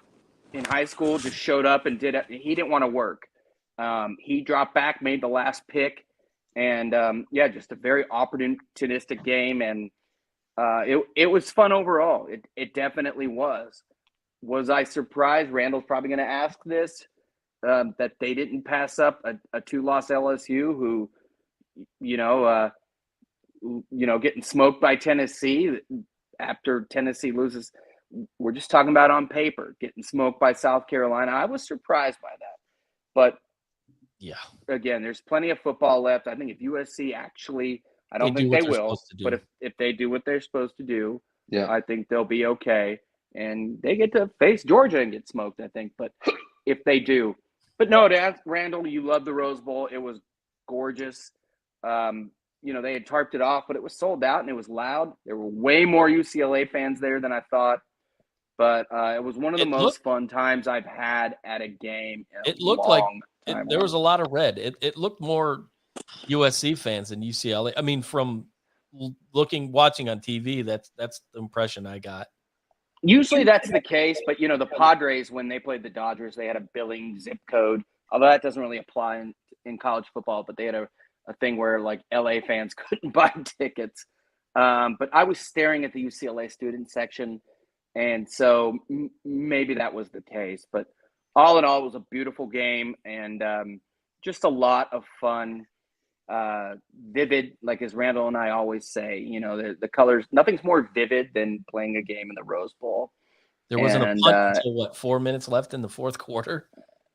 in high school, just showed up and he didn't want to work. He dropped back, made the last pick, and just a very opportunistic game. And it was fun overall. It definitely was. Was I surprised? Randall's probably going to ask this, that they didn't pass up a 2-loss LSU who, getting smoked by Tennessee after Tennessee loses. We're just talking about on paper, getting smoked by South Carolina. I was surprised by that. But Yeah. again, there's plenty of football left. I think if USC actually, I don't think they will, but if they do what they're supposed to do, Yeah. I think they'll be okay. And they get to face Georgia and get smoked, I think. But if they do. But no, Randall, you love the Rose Bowl. It was gorgeous. They had tarped it off, but it was sold out and it was loud. There were way more UCLA fans there than I thought. But it was one of the most fun times I've had at a game. It looked like there was a lot of red. It looked more USC fans than UCLA. I mean, from watching on TV, that's the impression I got. Usually that's the case, but the Padres, when they played the Dodgers, they had a billing zip code. Although that doesn't really apply in college football, but they had a thing where, like, LA fans couldn't buy tickets. But I was staring at the UCLA student section, and so maybe that was the case. But all in all, it was a beautiful game and just a lot of fun. Vivid, like as Randall and I always say, the colors, nothing's more vivid than playing a game in the Rose Bowl. There wasn't a punt until 4 minutes left in the fourth quarter?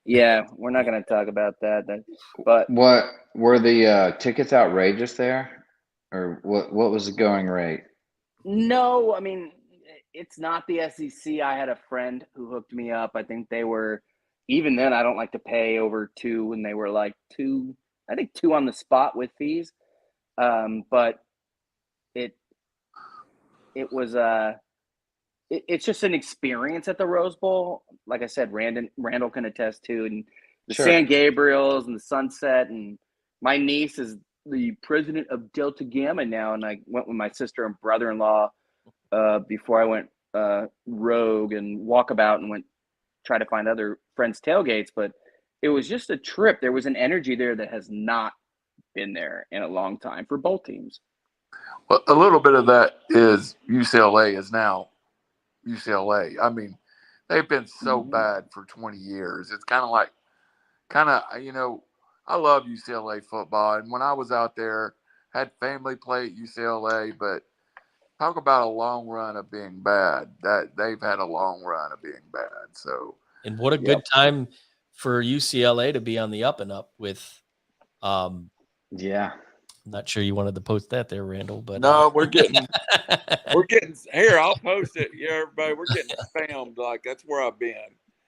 Yeah, we're not going to talk about that. But what were the tickets outrageous there, or what was the going rate? No, I mean, it's not the SEC. I had a friend who hooked me up. I think they were, even then, I don't like to pay over 2, and they were like 2 on the spot with fees. But it was it's just an experience at the Rose Bowl. Like I said, Randall can attest to, and the San Gabriels and the sunset. And my niece is the president of Delta Gamma now, and I went with my sister and brother-in-law before I went rogue and walkabout and went try to find other friends' tailgates. But it was just a trip. There was an energy there that has not been there in a long time for both teams. Well, a little bit of that is UCLA is now UCLA. I mean, they've been so bad for 20 years. It's I love UCLA football. And when I was out there, had family play at UCLA, but talk about a long run of being bad. That they've had a long run of being bad. So, and what a good time for UCLA to be on the up and up with. Yeah. I'm not sure you wanted to post that there, Randall, but no, we're getting here. I'll post it. Yeah, everybody, we're getting spammed. Like, that's where I've been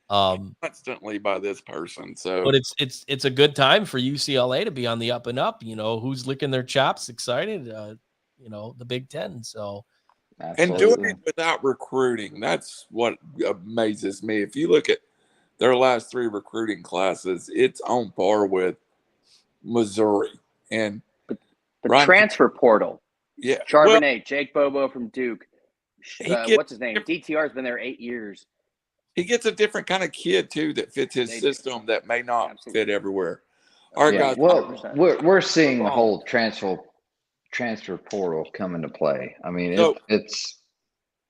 constantly by this person. So, but it's a good time for UCLA to be on the up and up. Who's licking their chops, excited. The Big Ten. So, absolutely. And doing it without recruiting. That's what amazes me. If you look at their last 3 recruiting classes, it's on par with Missouri and the transfer portal. Yeah, Charbonnet, Jake Bobo from Duke. What's his name? DTR's been there 8 years. He gets a different kind of kid too that fits his system that may not fit everywhere. All right, guys. Well, we're seeing the whole transfer portal come into play. I mean, it's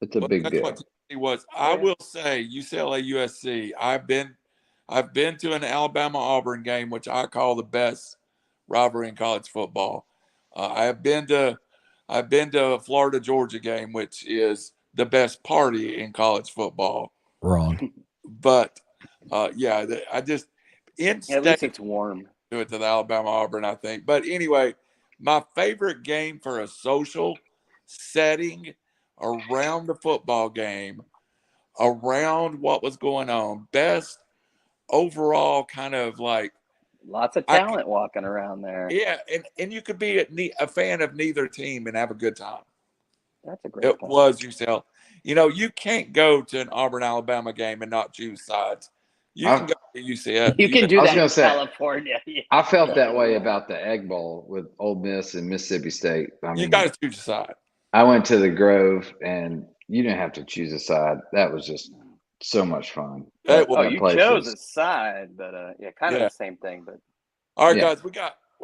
a big deal. What I will say, UCLA, USC. I've been to an Alabama Auburn game, which I call the best rivalry in college football. I've been to a Florida Georgia game, which is the best party in college football. Wrong. But I just at least it's warm. Do it to the Alabama Auburn, I think. But anyway, my favorite game for a social setting around the football game, around what was going on, best overall kind of like lots of talent walking around there. Yeah, and you could be a fan of neither team and have a good time. That's a great point. It was UCLA. You can't go to an Auburn Alabama game and not choose sides. You can go to UCF. You can do I was that gonna in say, California. I felt that way about the Egg Bowl with Ole Miss and Mississippi State. I You mean, got to choose a side. I went to the Grove, and you didn't have to choose a side. That was just so much fun. Hey, That, well, that You place chose was- a side, but yeah, kind of Yeah. the same thing. But All right, Yeah. guys, we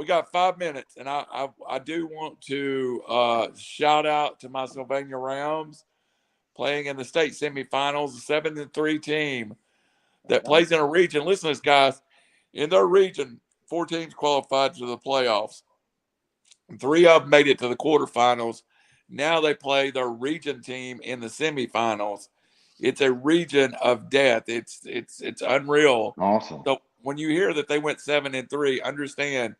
got 5 minutes, and I do want to shout out to my Sylvania Rams playing in the state semifinals, a 7-3 team that plays in a region. Listen to this, guys. In their region, 4 teams qualified to the playoffs. 3 of them made it to the quarterfinals. Now they play their region team in the semifinals. It's a region of death. It's unreal. awesome. So when you hear that they went 7-3, understand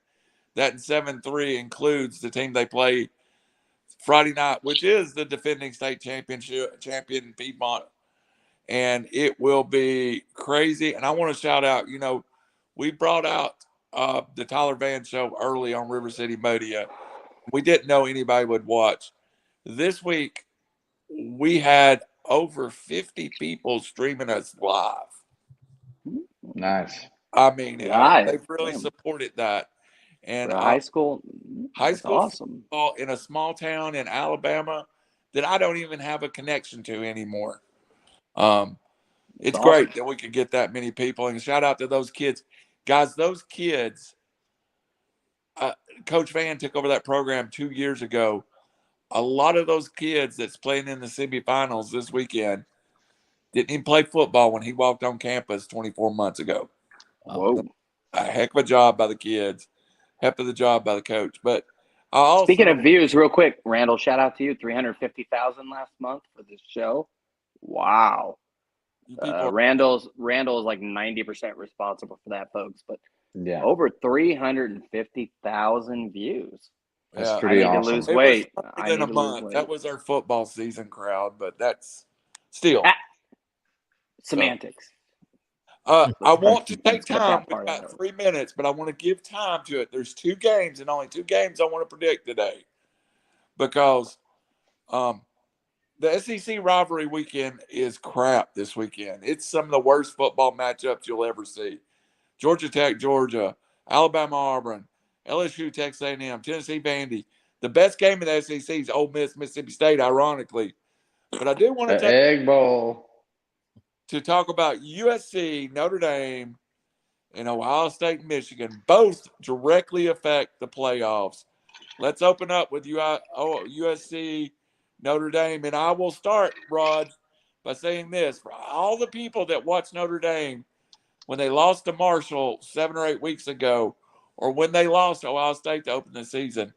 that in 7-3 includes the team they play Friday night, which is the defending state champion Piedmont, and it will be crazy. And I want to shout out, we brought out the Tyler Van show early on River City Media. We didn't know anybody would watch. This week, we had over 50 people streaming us live. Nice. I mean, Live. they've really Damn. supported that. And for high school, high that's school awesome. football in a small town in Alabama that I don't even have a connection to anymore. It's That's great awesome. that we could get that many people. And shout out to those kids. Guys, those kids, Coach Van took over that program 2 years ago. A lot of those kids that's playing in the semifinals this weekend didn't even play football when he walked on campus 24 months ago. Whoa. A heck of a job by the kids. Heck of the job by the coach. But I also, Speaking of views, real quick, Randall, shout out to you. 350,000 last month for this show. Wow. you people Randall's like 90% responsible for that, folks. But Yeah. over 350,000 views. That's yeah, pretty I need awesome. to lose it weight. was I longer than need a to lose month. weight. That was our football season crowd, but that's still. Semantics. I want to take Let's cut that time. We've part got out. 3 minutes, but I want to give time to it. There's 2 games and only 2 games I want to predict today because the SEC rivalry weekend is crap this weekend. It's some of the worst football matchups you'll ever see. Georgia Tech, Georgia, Alabama, Auburn, LSU, Texas A&M, Tennessee, Vandy. The best game in the SEC is Ole Miss, Mississippi State, ironically. But I do want to The Egg Bowl. to talk about USC, Notre Dame, and Ohio State and Michigan. Both directly affect the playoffs. Let's open up with USC, Notre Dame. And I will start, Rod, by saying this. For all the people that watch Notre Dame when they lost to Marshall 7 or 8 weeks ago, or when they lost to Ohio State to open the season,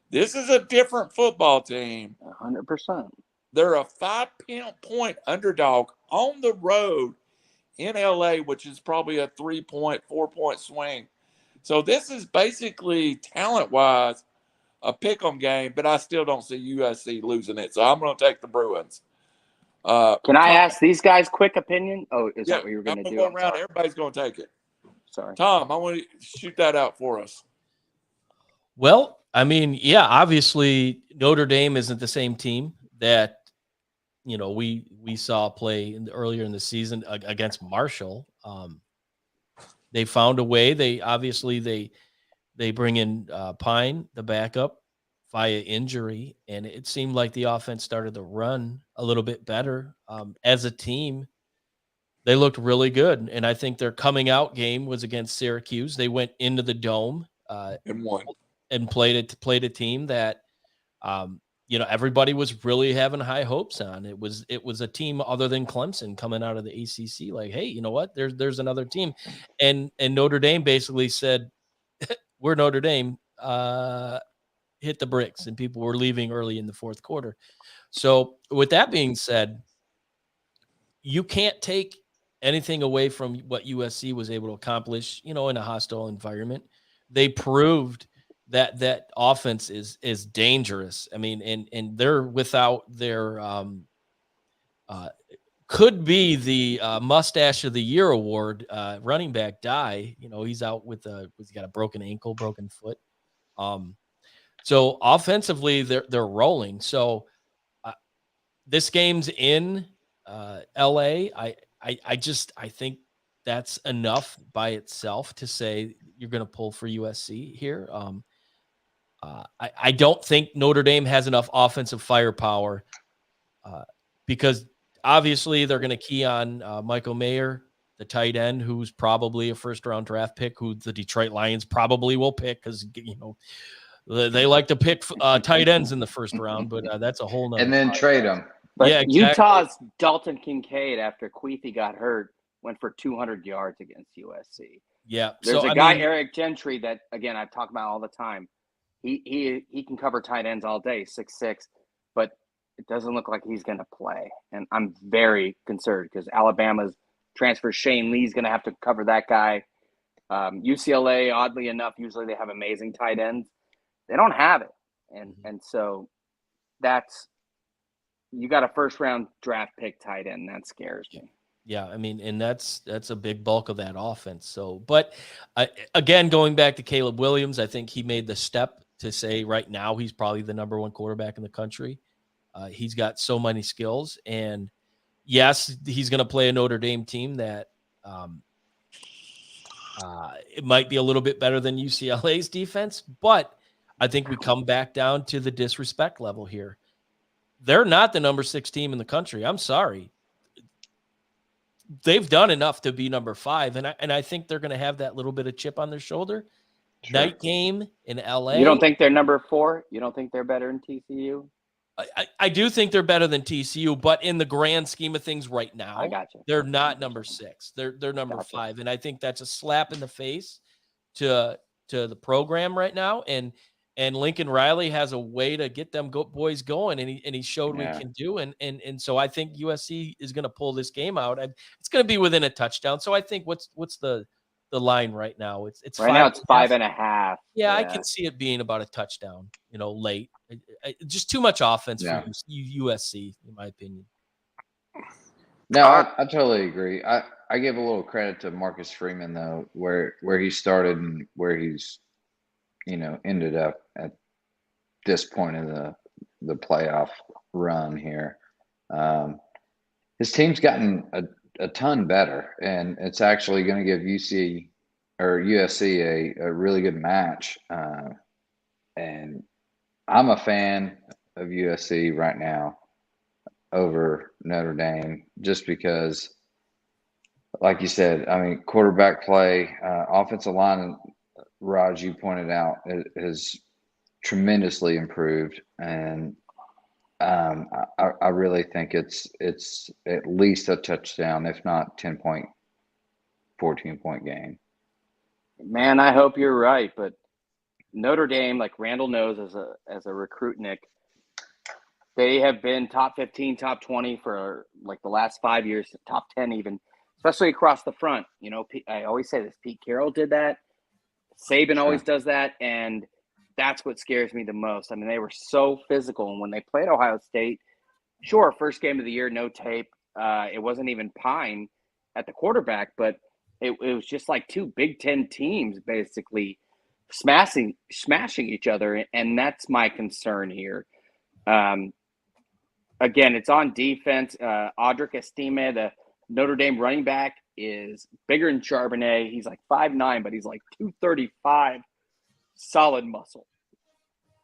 this is a different football team. 100%. They're a 5-point underdog on the road in LA, which is probably a 3-point, 4-point swing. So this is basically talent-wise a pick-em game, but I still don't see USC losing it. So I'm going to take the Bruins. Can I ask these guys quick opinion? Oh, is that what you were going I'm to gonna do? go around. Everybody's going to take it. Sorry. Tom, I want to shoot that out for us. Well, I mean, yeah, obviously Notre Dame isn't the same team that we saw play earlier in the season against Marshall. They found a way. They bring in Pine, the backup, via injury, and it seemed like the offense started to run a little bit better. As a team, they looked really good, and I think their coming out game was against Syracuse. They went into the Dome And one. and played a team that everybody was really having high hopes on. It was a team other than Clemson coming out of the ACC. Like, hey, you know what? There's another team, and Notre Dame basically said, "We're Notre Dame." Hit the bricks, and people were leaving early in the fourth quarter. So, with that being said, you can't take anything away from what USC was able to accomplish, in a hostile environment. They proved that offense is dangerous. I mean, and they're without their could be the mustache of the year award running back Dye. He's out he's got a broken ankle, broken foot. So offensively, they're rolling. So this game's in LA. I think that's enough by itself to say you're going to pull for USC here. I don't think Notre Dame has enough offensive firepower because obviously they're going to key on Michael Mayer, the tight end, who's probably a first-round draft pick, who the Detroit Lions probably will pick because, they like to pick tight ends in the first round, but that's a whole nother. And then trade them. But Yeah, exactly. Utah's Dalton Kincaid, after Queefy got hurt, went for 200 yards against USC. Yeah. There's a guy, Eric Gentry, that, again, I talk about all the time. He can cover tight ends all day, 6'6", but it doesn't look like he's going to play. And I'm very concerned because Alabama's transfer Shane Lee's going to have to cover that guy. UCLA, oddly enough, usually they have amazing tight ends. They don't have it. And so that's – you got a first-round draft pick tight end. That scares me. Yeah, I mean, and that's a big bulk of that offense. So, but again, going back to Caleb Williams, I think he made the step to say right now he's probably the number one quarterback in the country. He's got so many skills, and yes, he's going to play a Notre Dame team that it might be a little bit better than UCLA's defense, but I think we come back down to the disrespect level here. They're not the number 6 team in the country. I'm sorry. They've done enough to be number 5, and I think they're going to have that little bit of chip on their shoulder. Sure. Night game in LA. You don't think they're number 4? You don't think they're better than TCU? I do think they're better than TCU, but in the grand scheme of things right now, I got you. They're not number 6. They're number 5, and I think that's a slap in the face to the program right now. And Lincoln Riley has a way to get them boys going, and he showed what he can do. And so I think USC is going to pull this game out. It's going to be within a touchdown. So I think what's the line right now? It's right now it's 5.5. Yeah, I can see it being about a touchdown. Late. Just too much offense for USC, in my opinion. No, I totally agree. I give a little credit to Marcus Freeman though, where he started and where he's ended up at this point in the playoff run here. His team's gotten a ton better, and it's actually going to give USC a really good match. And I'm a fan of USC right now over Notre Dame, just because, like you said, I mean, quarterback play, offensive line, Raj, you pointed out, it has tremendously improved, and I really think it's at least a touchdown, if not 10-point, 14-point game. Man, I hope you're right, but Notre Dame, like Randall knows as a recruit, Nick, they have been top 15, top 20 for like the last 5 years, top 10 even, especially across the front. I always say this, Pete Carroll did that. Saban always does that, and that's what scares me the most. I mean, they were so physical, and when they played Ohio State, sure, first game of the year, no tape. It wasn't even Pine at the quarterback, but it was just like 2 Big Ten teams basically smashing each other, and that's my concern here. Again, it's on defense. Audric Estime, the Notre Dame running back, is bigger than Charbonnet. He's like 5'9", but he's like 235, solid muscle.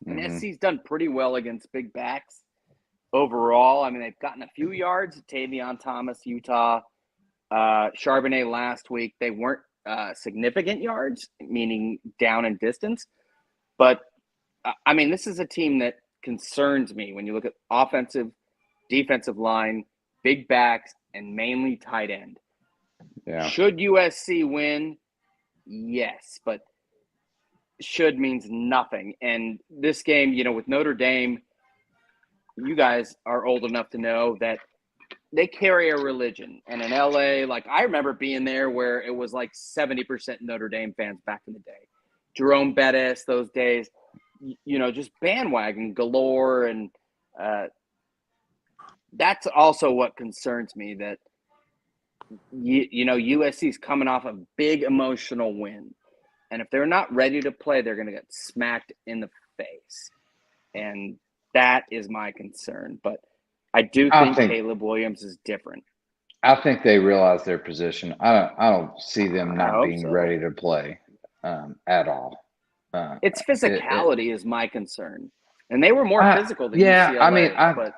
And SC's done pretty well against big backs overall. I mean, they've gotten a few yards. Tavion Thomas, Utah. Charbonnet last week. They weren't significant yards, meaning down in distance. But, I mean, this is a team that concerns me when you look at offensive, defensive line, big backs, and mainly tight end. Yeah. Should USC win? Yes, but should means nothing. And this game, with Notre Dame, you guys are old enough to know that they carry a religion. And in LA, like I remember being there where it was like 70% Notre Dame fans back in the day. Jerome Bettis, those days, just bandwagon galore. And that's also what concerns me, that USC's coming off a big emotional win. And if they're not ready to play, they're going to get smacked in the face. And that is my concern. But I do think Caleb Williams is different. I think they realize their position. I don't see them I not hope being so. ready to play at all. It's It, it, physicality is my concern, and they were more I, physical than yeah, I mean, UCLA. But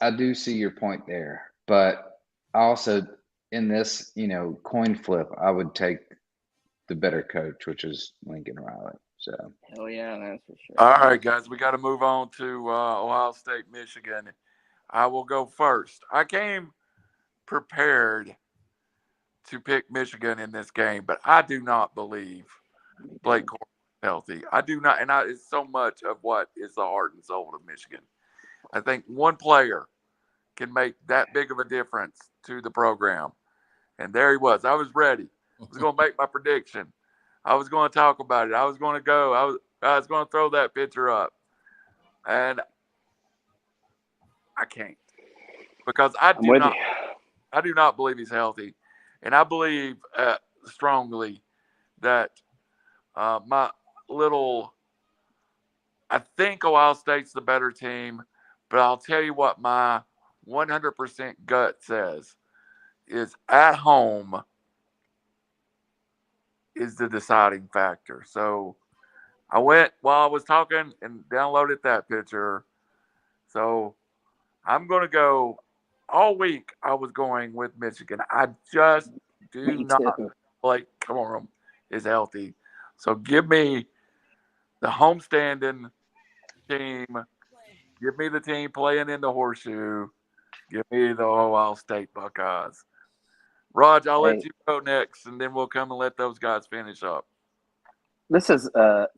I do see your point there, but I also in this, coin flip, I would take the better coach, which is Lincoln Riley. So hell yeah, that's for sure. All right, guys, we got to move on to Ohio State, Michigan. I will go first. I came prepared to pick Michigan in this game, but I do not believe Blake Corum is healthy. I do not, and it's so much of what is the heart and soul of Michigan. I think one player can make that big of a difference to the program. And there he was. I was ready. I was going to make my prediction. I was going to talk about it. I was going to go. I was going to throw that picture up. And I can't because I'm with you. I do not believe he's healthy. And I believe strongly that I think Ohio State's the better team, but I'll tell you what my 100% gut says is at home is the deciding factor. So I went while I was talking and downloaded that picture. So I'm going to go all week. I was going with Michigan. I just do Me not too. Blake Corum is healthy. So give me the homestanding team. Give me the team playing in the horseshoe. Give me the Ohio State Buckeyes. Raj, I'll let Hey, you go next, and then we'll come and let those guys finish up. this is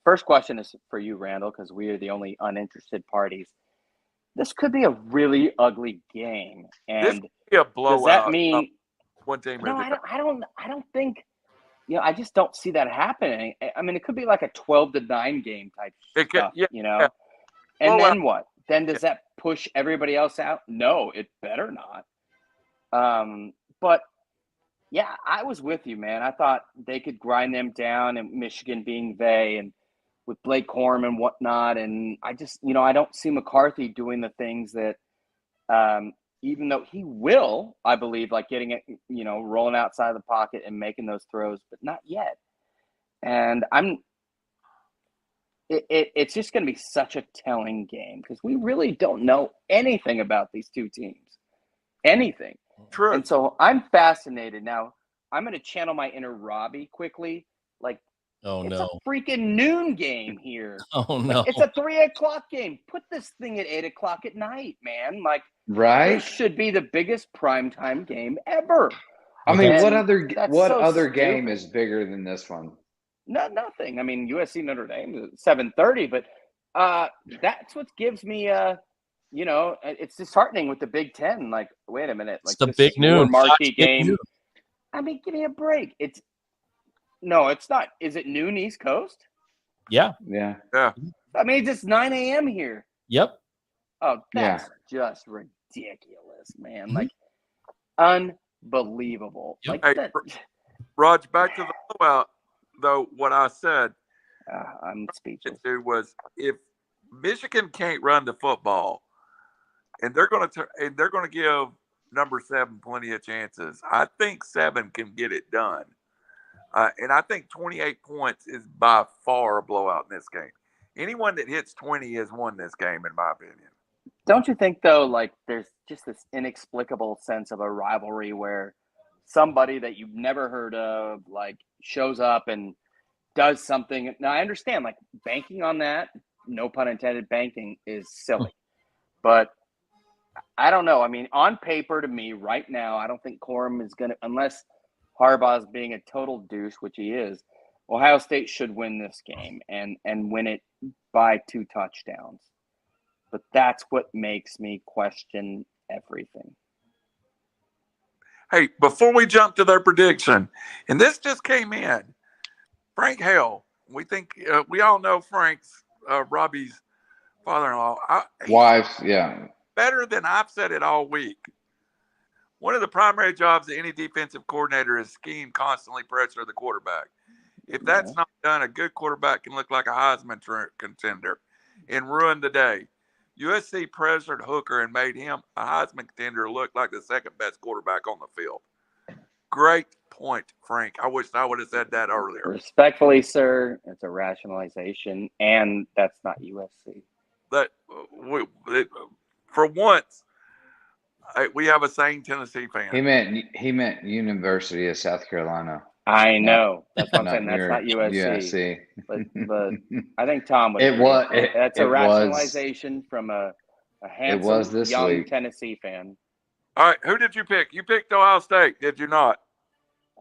first question is for you, Randall, because we are the only uninterested parties. This could be a really ugly game, This and could be a does blowout. that mean? One team No, or the other. I don't think. I just don't see that happening. I mean, it could be like a 12-9 game type It could, stuff, yeah. And Blowout. then what? Then does that push everybody else out? No, it better not. But yeah, I was with you, man. I thought they could grind them down, and Michigan being they, and with Blake Corum and whatnot. And I just, I don't see McCarthy doing the things that, even though he will, I believe, like getting it, rolling outside of the pocket and making those throws, but not yet. And it's just going to be such a telling game because we really don't know anything about these two teams, anything. True. And so I'm fascinated. Now, I'm going to channel my inner Robbie quickly. Like, Oh it's no. a freaking noon game here. Oh no. It's a 3:00 game. Put this thing at 8:00 at night, man. Like, right. this should be the biggest primetime game ever. I mean, And what so other game stupid. is bigger than this one? Nothing. I mean, USC Notre Dame is 7:30, but that's what gives me it's disheartening with the Big Ten. Like, wait a minute, It's like the this big is your noon. marquee Fox Big game. Noon. I mean, give me a break. It's not. Is it noon East Coast? Yeah. Yeah. Yeah. I mean, it's 9 a.m. here. Yep. Oh, that's just ridiculous, man. Like, unbelievable. Yep. Like Hey, that. Raj, back to the blowout, though, what I said I'm speechless. was if Michigan can't run the football, and they're going to give number 7 plenty of chances. I think 7 can get it done. And I think 28 points is by far a blowout in this game. Anyone that hits 20 has won this game, in my opinion. Don't you think, though, like there's just this inexplicable sense of a rivalry where somebody that you've never heard of, like, shows up and does something. Now, I understand, like, banking on that, no pun intended, banking is silly. But I don't know. I mean, on paper, to me, right now, I don't think Corum is going to, unless Harbaugh's being a total douche, which he is, Ohio State should win this game and win it by 2 touchdowns. But that's what makes me question everything. Hey, before we jump to their prediction, and this just came in, Frank Hale. We all know Frank's Robbie's father-in-law. Wives, yeah. Better than I've said it all week. One of the primary jobs of any defensive coordinator is scheme, constantly pressure the quarterback. If that's not done, a good quarterback can look like a Heisman contender and ruin the day. USC pressured Hooker and made him a Heisman contender look like the second best quarterback on the field. great point, Frank. I wish I would have said that earlier. Respectfully, sir, it's a rationalization, and that's not USC. That for once, we have a sane Tennessee fan. He meant University of South Carolina. I know. That's what I'm saying. That's your not USC. USC. But I think Tom would It agree. was. That's a rationalization from a handsome young week. Tennessee fan. All right, who did you pick? You picked Ohio State, did you not?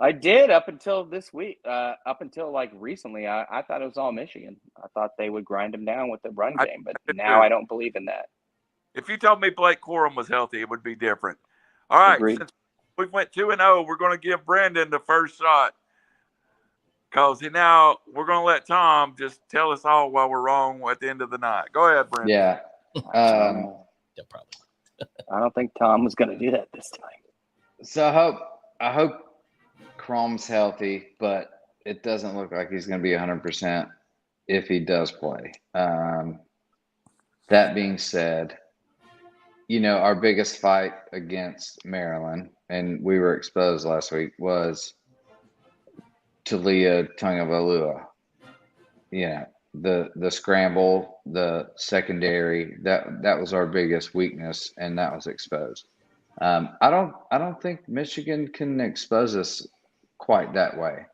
I did up until this week. Up until like recently, I thought it was all Michigan. I thought they would grind them down with the run game, but now I don't believe in that. If you told me Blake Corum was healthy, it would be different. All right, Agreed. since we went 2-0, we're going to give Brandon the first shot. Because now we're going to let Tom just tell us all why we're wrong at the end of the night. Go ahead, Brandon. Yeah. Yeah, probably. I don't think Tom was going to do that this time. So I hope Crom's healthy, but it doesn't look like he's going to be 100% if he does play. That being said, our biggest fight against Maryland, and we were exposed last week, was Talia Tagovailoa. The scramble, the secondary, that was our biggest weakness, and that was exposed. I don't think Michigan can expose us quite that way.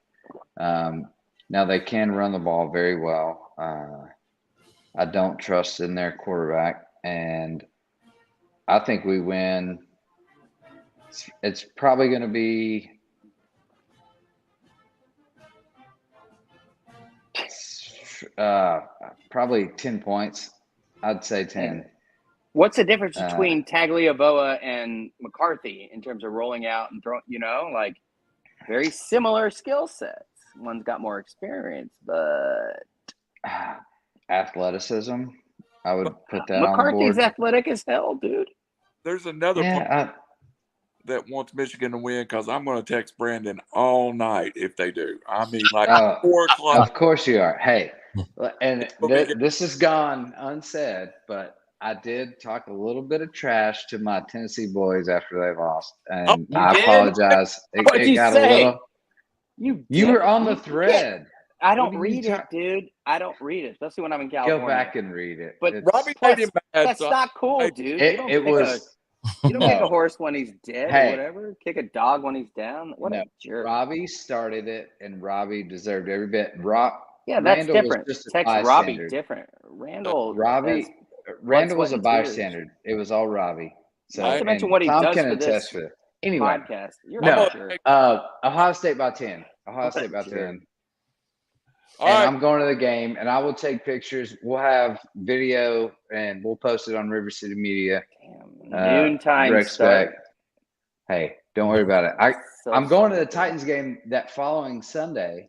Now they can run the ball very well. I don't trust in their quarterback, and I think we win. It's probably going to be probably 10 points. I'd say 10. What's the difference between Tagovailoa and McCarthy in terms of rolling out and throwing? Like very similar skill sets. One's got more experience, but athleticism. I would put that McCarthy's on the board. athletic as hell, dude. There's another that wants Michigan to win because I'm going to text Brandon all night if they do. I mean, like 4 o'clock. Of course you are. Hey, and this has gone unsaid, but I did talk a little bit of trash to my Tennessee boys after they lost, and I apologize. What'd you got say? a little. You were on the thread. I don't read it, dude. I don't read it, especially when I'm in California. Go back and read it. But Robbie made him mad. That's not cool, dude. You don't kick a horse when he's dead or whatever. Kick a dog when he's down. What a jerk. Robbie started it, and Robbie deserved every bit. Yeah, that's different. Text Robbie different. Randall was a bystander. It was all Robbie. So not to mention what he does for this anyway, podcast. Ohio State by 10. Ohio State by 10. All right. I'm going to the game, and I will take pictures. We'll have video, and we'll post it on River City Media. Noontime start. Hey, don't worry about it. I'm going to the Titans game that following Sunday.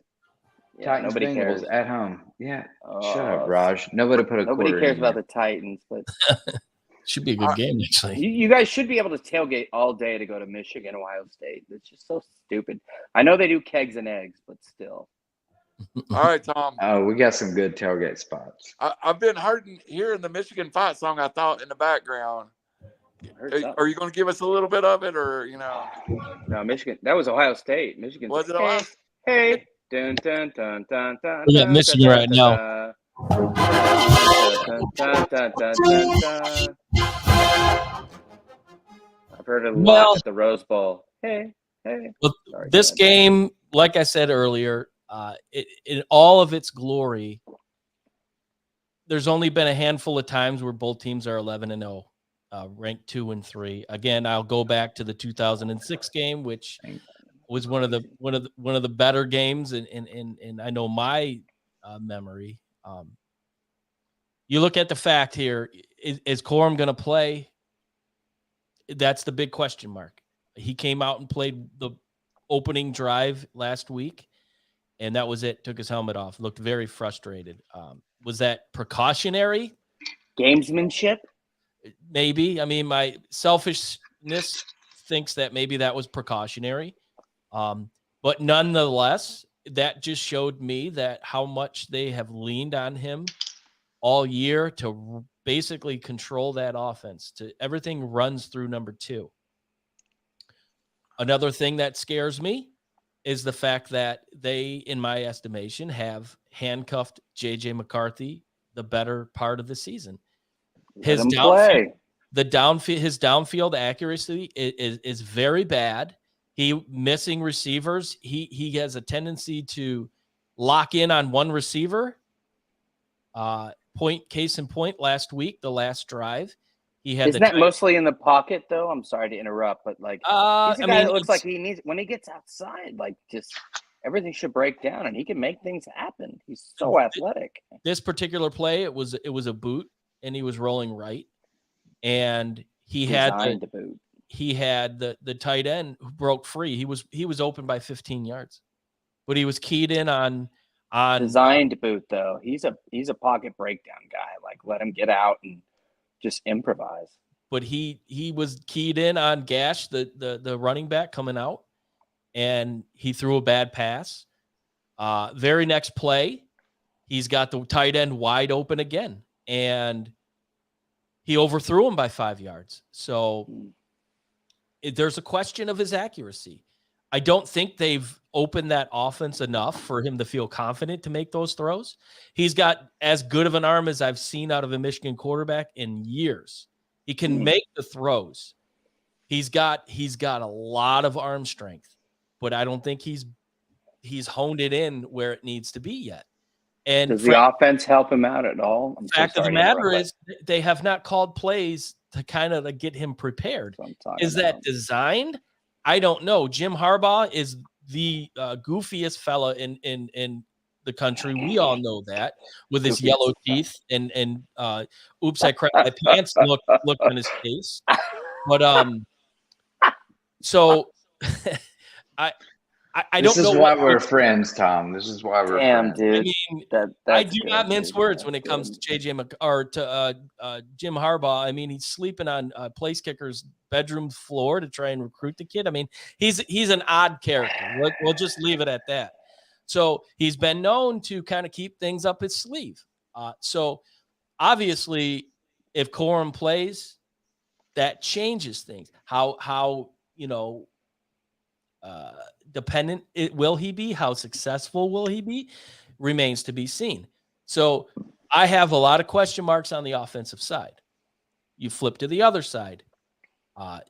Yeah, Titans nobody Bengals cares. at home. Yeah, shut up, Raj. Nobody cares about the Titans, but should be a good game actually. You guys should be able to tailgate all day to go to Michigan, Ohio State. It's just so stupid. I know they do kegs and eggs, but still. All right, Tom. Oh, we got some good tailgate spots. I've been hearing the Michigan fight song, I thought, in the background. Are you going to give us a little bit of it, or No, Michigan. That was Ohio State. Michigan. Was it Ohio State? Hey. Dun, dun, dun, dun, dun, We got Michigan right now. I've heard it a lot at the Rose Bowl. Hey. Well, this game, like I said earlier, in all of its glory, there's only been a handful of times where both teams are 11-0, ranked 2 and 3. Again, I'll go back to the 2006 game, which was one of the better games in I know my memory. You look at the fact here: is Corum going to play? That's the big question mark. He came out and played the opening drive last week, and that was it. Took his helmet off. Looked very frustrated. Was that precautionary? Gamesmanship? Maybe. I mean, my selfishness thinks that maybe that was precautionary. But nonetheless, that just showed me that how much they have leaned on him all year to basically control that offense. To everything runs through number 2. Another thing that scares me is the fact that they, in my estimation, have handcuffed JJ McCarthy the better part of the season. Let him play. His downfield accuracy is very bad. He missing receivers. He has a tendency to lock in on one receiver. Case in point, last week, the last drive, he had. Isn't that mostly in the pocket though? I'm sorry to interrupt, but like he's a guy that looks like he needs, when he gets outside, like just everything should break down and he can make things happen. He's so athletic. This particular play, it was a boot and he was rolling right. And he had the tight end who broke free. He was open by 15 yards, but he was keyed in on designed boot though. He's a pocket breakdown guy. Like let him get out and just improvise. But he was keyed in on Gash, the running back coming out, and he threw a bad pass. Very next play, he's got the tight end wide open again, and he overthrew him by 5 yards. So there's a question of his accuracy. I don't think they've opened that offense enough for him to feel confident to make those throws. He's got as good of an arm as I've seen out of a Michigan quarterback in years. He can make the throws. He's got a lot of arm strength, but I don't think he's honed it in where it needs to be yet. And does the offense help him out at all? The fact of the matter is they have not called plays to kind of get him prepared. Is that designed? I don't know. Jim Harbaugh is the goofiest fella in the country. We all know that, with his yellow teeth and oops, I crapped my pants look on his face. But so I don't know. This is why we're friends, Tom. This is why we're friends. Dude. I mean, I do not mince words when it comes to Jim Harbaugh. I mean, he's sleeping on place kicker's bedroom floor to try and recruit the kid. I mean, he's an odd character. We'll just leave it at that. So he's been known to kind of keep things up his sleeve. So obviously, if Corum plays, that changes things. How dependent will he be? How successful will he be? Remains to be seen. So I have a lot of question marks on the offensive side. You flip to the other side.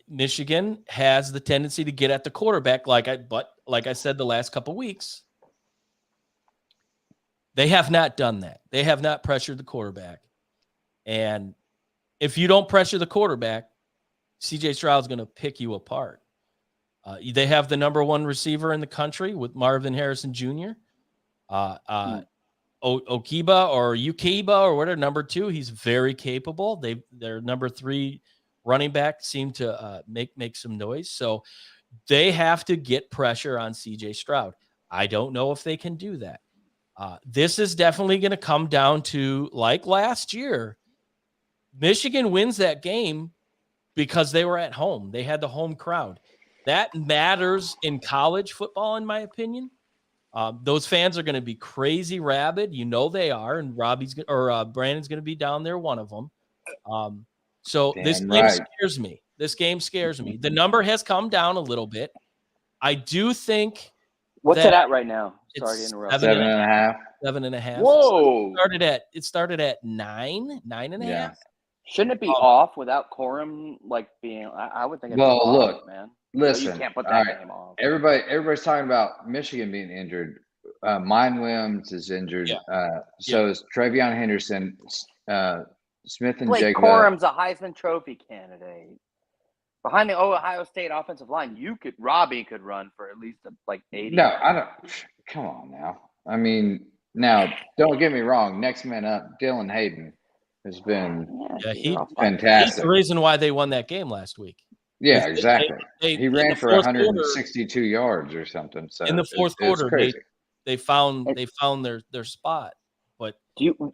Michigan has the tendency to get at the quarterback, like I said the last couple of weeks. They have not done that. They have not pressured the quarterback. And if you don't pressure the quarterback, CJ Stroud's going to pick you apart. They have the number one receiver in the country with Marvin Harrison Jr. Okiba or Ukiba or whatever, number two. He's very capable. Their number three running back seem to make some noise. So they have to get pressure on CJ Stroud. I don't know if they can do that. This is definitely going to come down to, like last year, Michigan wins that game because they were at home. They had the home crowd. That matters in college football, in my opinion. Those fans are going to be crazy rabid. You know they are, and Brandon's going to be down there, one of them. So this game scares me. This game scares me. The number has come down a little bit. I do think. What's it at right now? Sorry to interrupt. 7.5. 7.5. Whoa! It started at 9.5. Yeah. Shouldn't it be off without Corum being? I would think. Look, man. Listen, you can't put that game off. Everybody's talking about Michigan being injured. Mine Williams is injured. Yeah. So is Travion Henderson. Smith and Blake Jacob. Corum's a Heisman Trophy candidate. Behind the Ohio State offensive line, Robbie could run for at least 80. No, I don't. Come on now. I mean, now don't get me wrong. Next man up, Dylan Hayden has been fantastic. He's the reason why they won that game last week. Yeah, exactly. He ran for 162 yards or something. So in the fourth quarter, they found their spot. But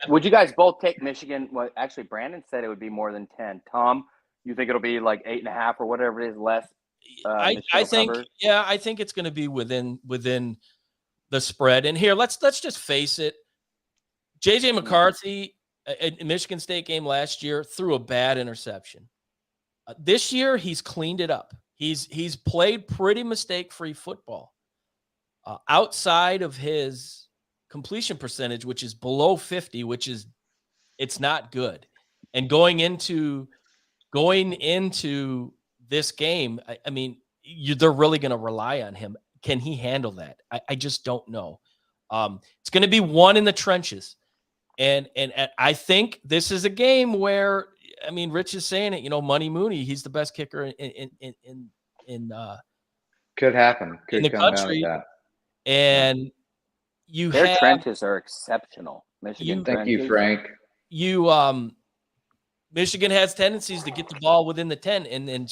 would you guys both take Michigan? Well, actually, Brandon said it would be more than 10. Tom, you think it'll be 8.5 or whatever it is less? I think it's going to be within the spread. And here, let's just face it. JJ McCarthy at Michigan State game last year threw a bad interception. This year, he's cleaned it up. He's played pretty mistake-free football. Outside of his completion percentage, which is below 50, it's not good. And going into this game, I mean, they're really going to rely on him. Can he handle that? I just don't know. It's going to be one in the trenches. And I think this is a game where, I mean, Rich is saying it, Money Mooney, he's the best kicker in could happen. Could in the come country. down to that. And their trenches are exceptional. Michigan Thank trenches. you, Frank. Michigan has tendencies to get the ball within the 10 and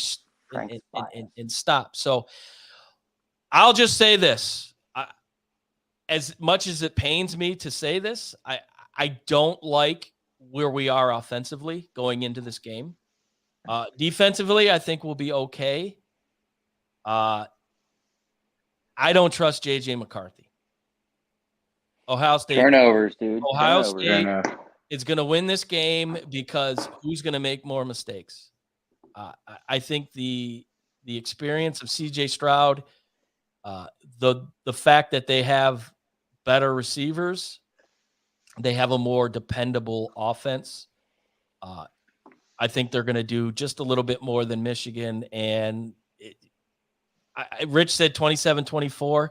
stop. So I'll just say this. As much as it pains me to say this, I don't like where we are offensively going into this game. Defensively, I think we'll be okay. I don't trust J.J. McCarthy. Ohio State. Turnovers, dude. Ohio State is going to win this game because who's going to make more mistakes? I think the experience of C.J. Stroud, the fact that they have better receivers, they have a more dependable offense. I think they're going to do just a little bit more than Michigan. And Rich said 27-24.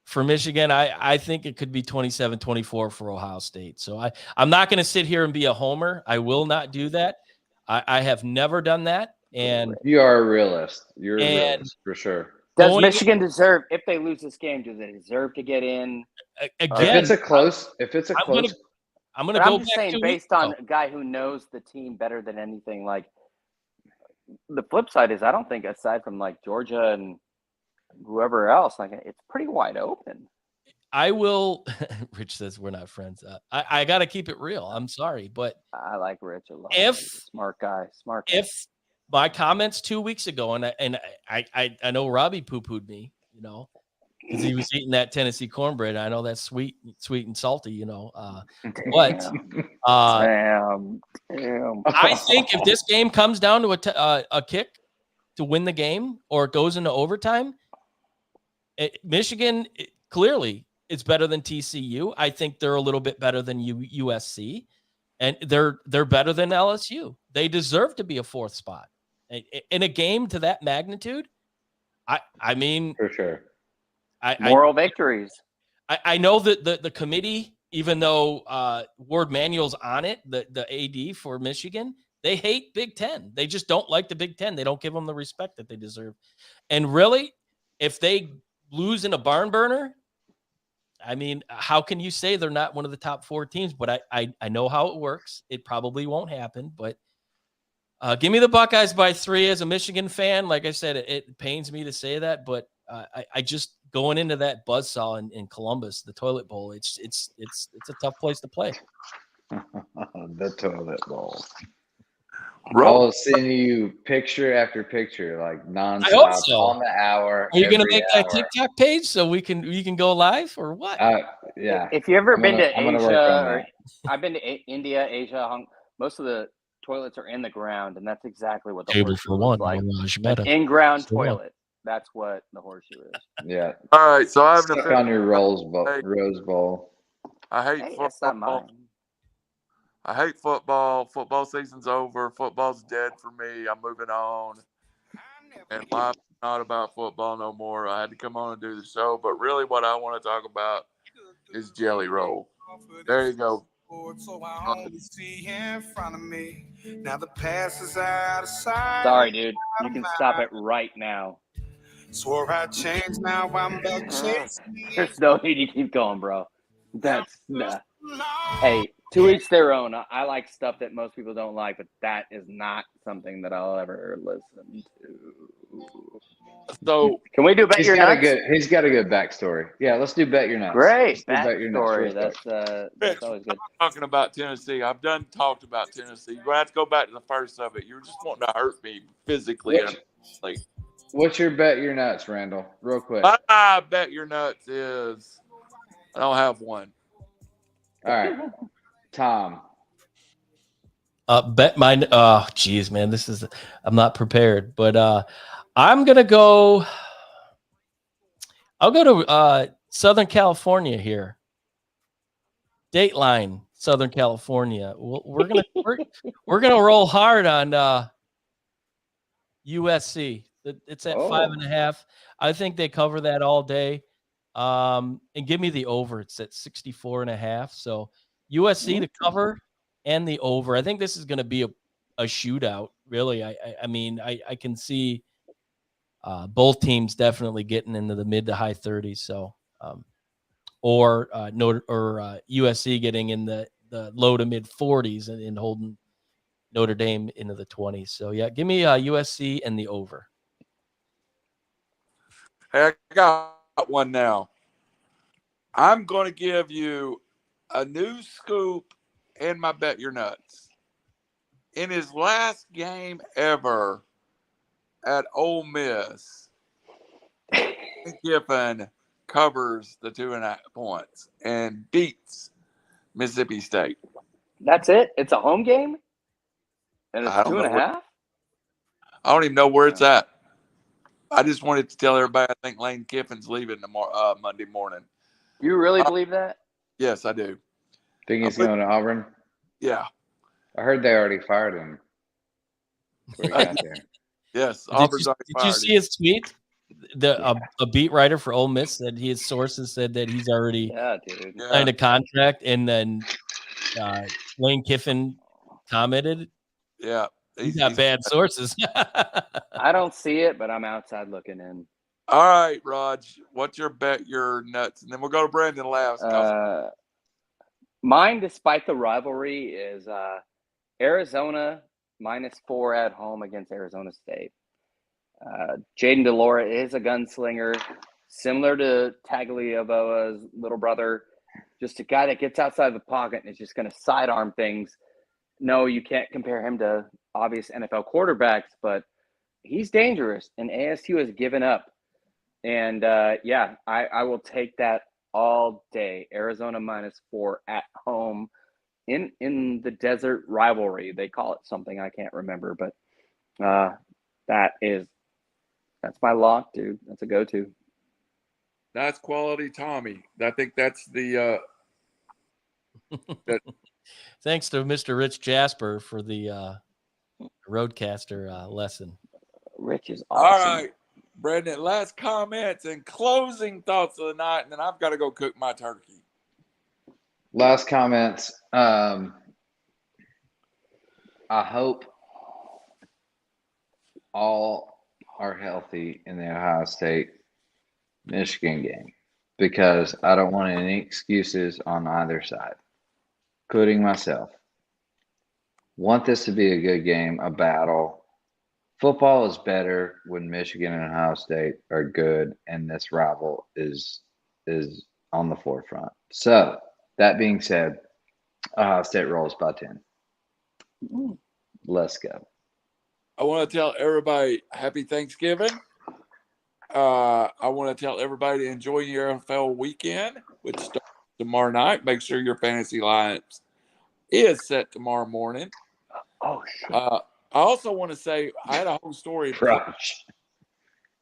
For Michigan, I think it could be 27-24 for Ohio State. So I'm not going to sit here and be a homer. I will not do that. I have never done that. And you are a realist. You're a realist for sure. Does Michigan deserve, if they lose this game, do they deserve to get in? Again, if it's a close, I'm going to go I'm just saying, based on a guy who knows the team better than anything. Like, the flip side is, I don't think, aside from like Georgia and whoever else, like, it's pretty wide open. I will. Rich says we're not friends. I got to keep it real. I'm sorry, but I like Rich a lot. Smart guy. If my comments 2 weeks ago, and I know Robbie poo-pooed me, because he was eating that Tennessee cornbread. I know that's sweet and salty, but damn. I think if this game comes down to a kick to win the game, or it goes into overtime, Michigan clearly is better than TCU. I think they're a little bit better than USC, and they're better than LSU. They deserve to be a fourth spot in a game to that magnitude. I mean, for sure. Moral victories. I know that the committee, even though Ward Manuel's on it, the AD for Michigan, they hate Big Ten. They just don't like the Big Ten. They don't give them the respect that they deserve. And really, if they lose in a barn burner, I mean, how can you say they're not one of the top 4 teams? But I know how it works. It probably won't happen. But give me the Buckeyes by 3 as a Michigan fan. Like I said, it pains me to say that, but I just going into that buzzsaw in Columbus, the toilet bowl. It's a tough place to play. The toilet bowl. I will send you picture after picture, like nonstop on the hour. Are you going to make that TikTok page so we can go live, or what? Yeah. If you ever been to Asia, I've been to India, Asia. Most of the toilets are in the ground, and that's exactly what the table for one like. In-ground toilet. That's what the horseshoe is. Yeah. All right. So I have stuck on your Rose Bowl. I hate football. I hate football. Football season's over. Football's dead for me. I'm moving on. And life's not about football no more. I had to come on and do the show. But really what I want to talk about is Jelly Roll. There you go. So I only see in front of me. Now the past is out of sight. Sorry, dude. You can stop it right now. Swore I changed, now I'm back chasing. There's no need to keep going, bro. That's hey, to each their own. I like stuff that most people don't like, but that is not something that I'll ever listen to. So can we do Bet Your Nuts? He's got a good backstory. Yeah, let's do Bet Your Nuts. Great backstory. That's always good. I'm talking about Tennessee. I've talked about Tennessee. You're going to have to go back to the first of it. You're just wanting to hurt me physically. What's your Bet Your Nuts, Randall? Real quick. My Bet Your Nuts is I don't have one. All right. Tom. Bet mine. Geez, man, I'm not prepared, but I'm gonna go. I'll go to Southern California here. Dateline, Southern California. We're gonna roll hard on USC. It's at 5.5. I think they cover that all day. And give me the over. It's at 64.5. So USC to cover and the over. I think this is going to be a shootout. Really, I mean, I can see both teams definitely getting into the mid to high 30s. So, or USC getting in the low to mid 40s and holding Notre Dame into the 20s. So yeah, give me USC and the over. Hey, I got one now. I'm going to give you a new scoop in my Bet Your Nuts. In his last game ever at Ole Miss, Kiffin covers the 2.5 points and beats Mississippi State. That's it? It's a home game? And it's I don't 2.5? I don't even know where it's at. I just wanted to tell everybody I think Lane Kiffin's leaving tomorrow, Monday morning. You really believe that? Yes, I do. Think he's going to Auburn? Yeah. I heard they already fired him. Before he got there. Yes, Auburn's already Did fired you see him. his tweet? A beat writer for Ole Miss said his sources said that he's already signed a contract, and then Lane Kiffin commented. Yeah. He's got bad sources. I don't see it, but I'm outside looking in. All right, Raj, what's your Bet Your Nuts? And then we'll go to Brandon last. Mine, despite the rivalry, is Arizona -4 at home against Arizona State. Jaden DeLora is a gunslinger, similar to Tagliavoa's little brother, just a guy that gets outside the pocket and is just going to sidearm things. No, you can't compare him to obvious NFL quarterbacks, but he's dangerous, and ASU has given up. And, I will take that all day. Arizona -4 at home in the desert rivalry. They call it something I can't remember, but that's my lock, dude. That's a go-to. That's quality Tommy. I think that's the Thanks to Mr. Rich Jasper for the Roadcaster lesson. Rich is awesome. All right, Brandon, last comments and closing thoughts of the night, and then I've got to go cook my turkey. Last comments. I hope all are healthy in the Ohio State Michigan game, because I don't want any excuses on either side, including myself. Want this to be a good game, a battle. Football is better when Michigan and Ohio State are good, and this rival is on the forefront. So that being said, Ohio State rolls by 10. Let's go. I want to tell everybody happy Thanksgiving. I want to tell everybody to enjoy your NFL weekend, which starts tomorrow night. Make sure your fantasy lineups is set tomorrow morning. Oh, shit. I also want to say I had a whole story. Raj.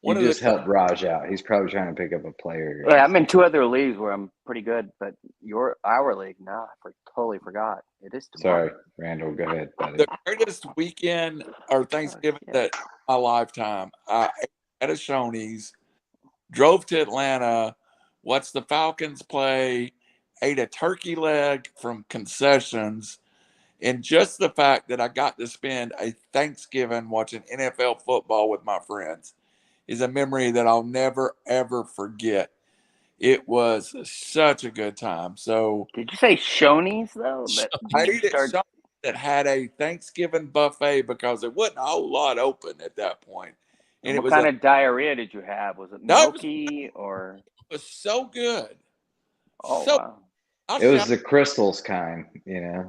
You just helped Raj out. He's probably trying to pick up a player. Yeah, I'm in 2 other leagues where I'm pretty good, but our league, totally forgot. It is tomorrow. Sorry, Randall. Go ahead, buddy. The greatest weekend or Thanksgiving that my lifetime. I ate at a Shoney's, drove to Atlanta, watched the Falcons play, ate a turkey leg from concessions, and just the fact that I got to spend a Thanksgiving watching NFL football with my friends is a memory that I'll never, ever forget. It was such a good time. So, did you say Shoney's, though? I ate at Shoney's that had a Thanksgiving buffet because there wasn't a whole lot open at that point. And what kind of diarrhea did you have? Was it milky or? It was so good. Oh, wow. It was the Crystals kind,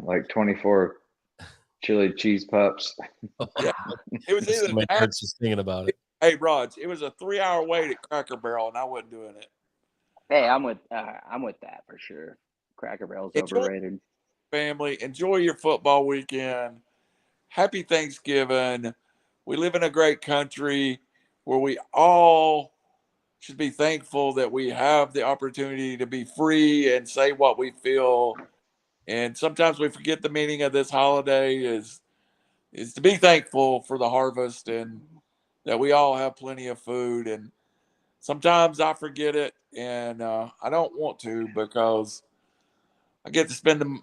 like 24 chili cheese pups. Yeah. It was either my heart's just thinking about it. Hey, Raj, it was a 3-hour wait at Cracker Barrel, and I wasn't doing it. Hey, I'm with that for sure. Cracker Barrel's overrated. Family, enjoy your football weekend. happy Thanksgiving. We live in a great country where we all should be thankful that we have the opportunity to be free and say what we feel. And sometimes we forget the meaning of this holiday is to be thankful for the harvest and that we all have plenty of food. And sometimes I forget it, and I don't want to because I get to spend the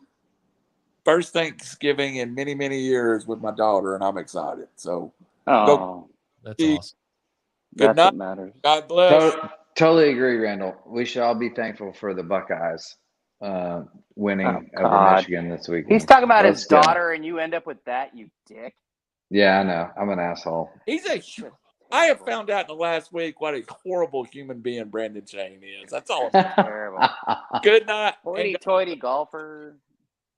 first Thanksgiving in many, many years with my daughter, and I'm excited. So Oh, That's awesome. good that's night. what matters. God bless. Totally agree, Randall. We should all be thankful for the Buckeyes winning Oh, over God. Michigan this weekend. He's talking about Let's his go. daughter, and you end up with that, you dick. Yeah, I know. I'm an asshole. I have found out in the last week what a horrible human being Brandon Shane is. That's all. Terrible. Good night. and Hoity-toity golfer.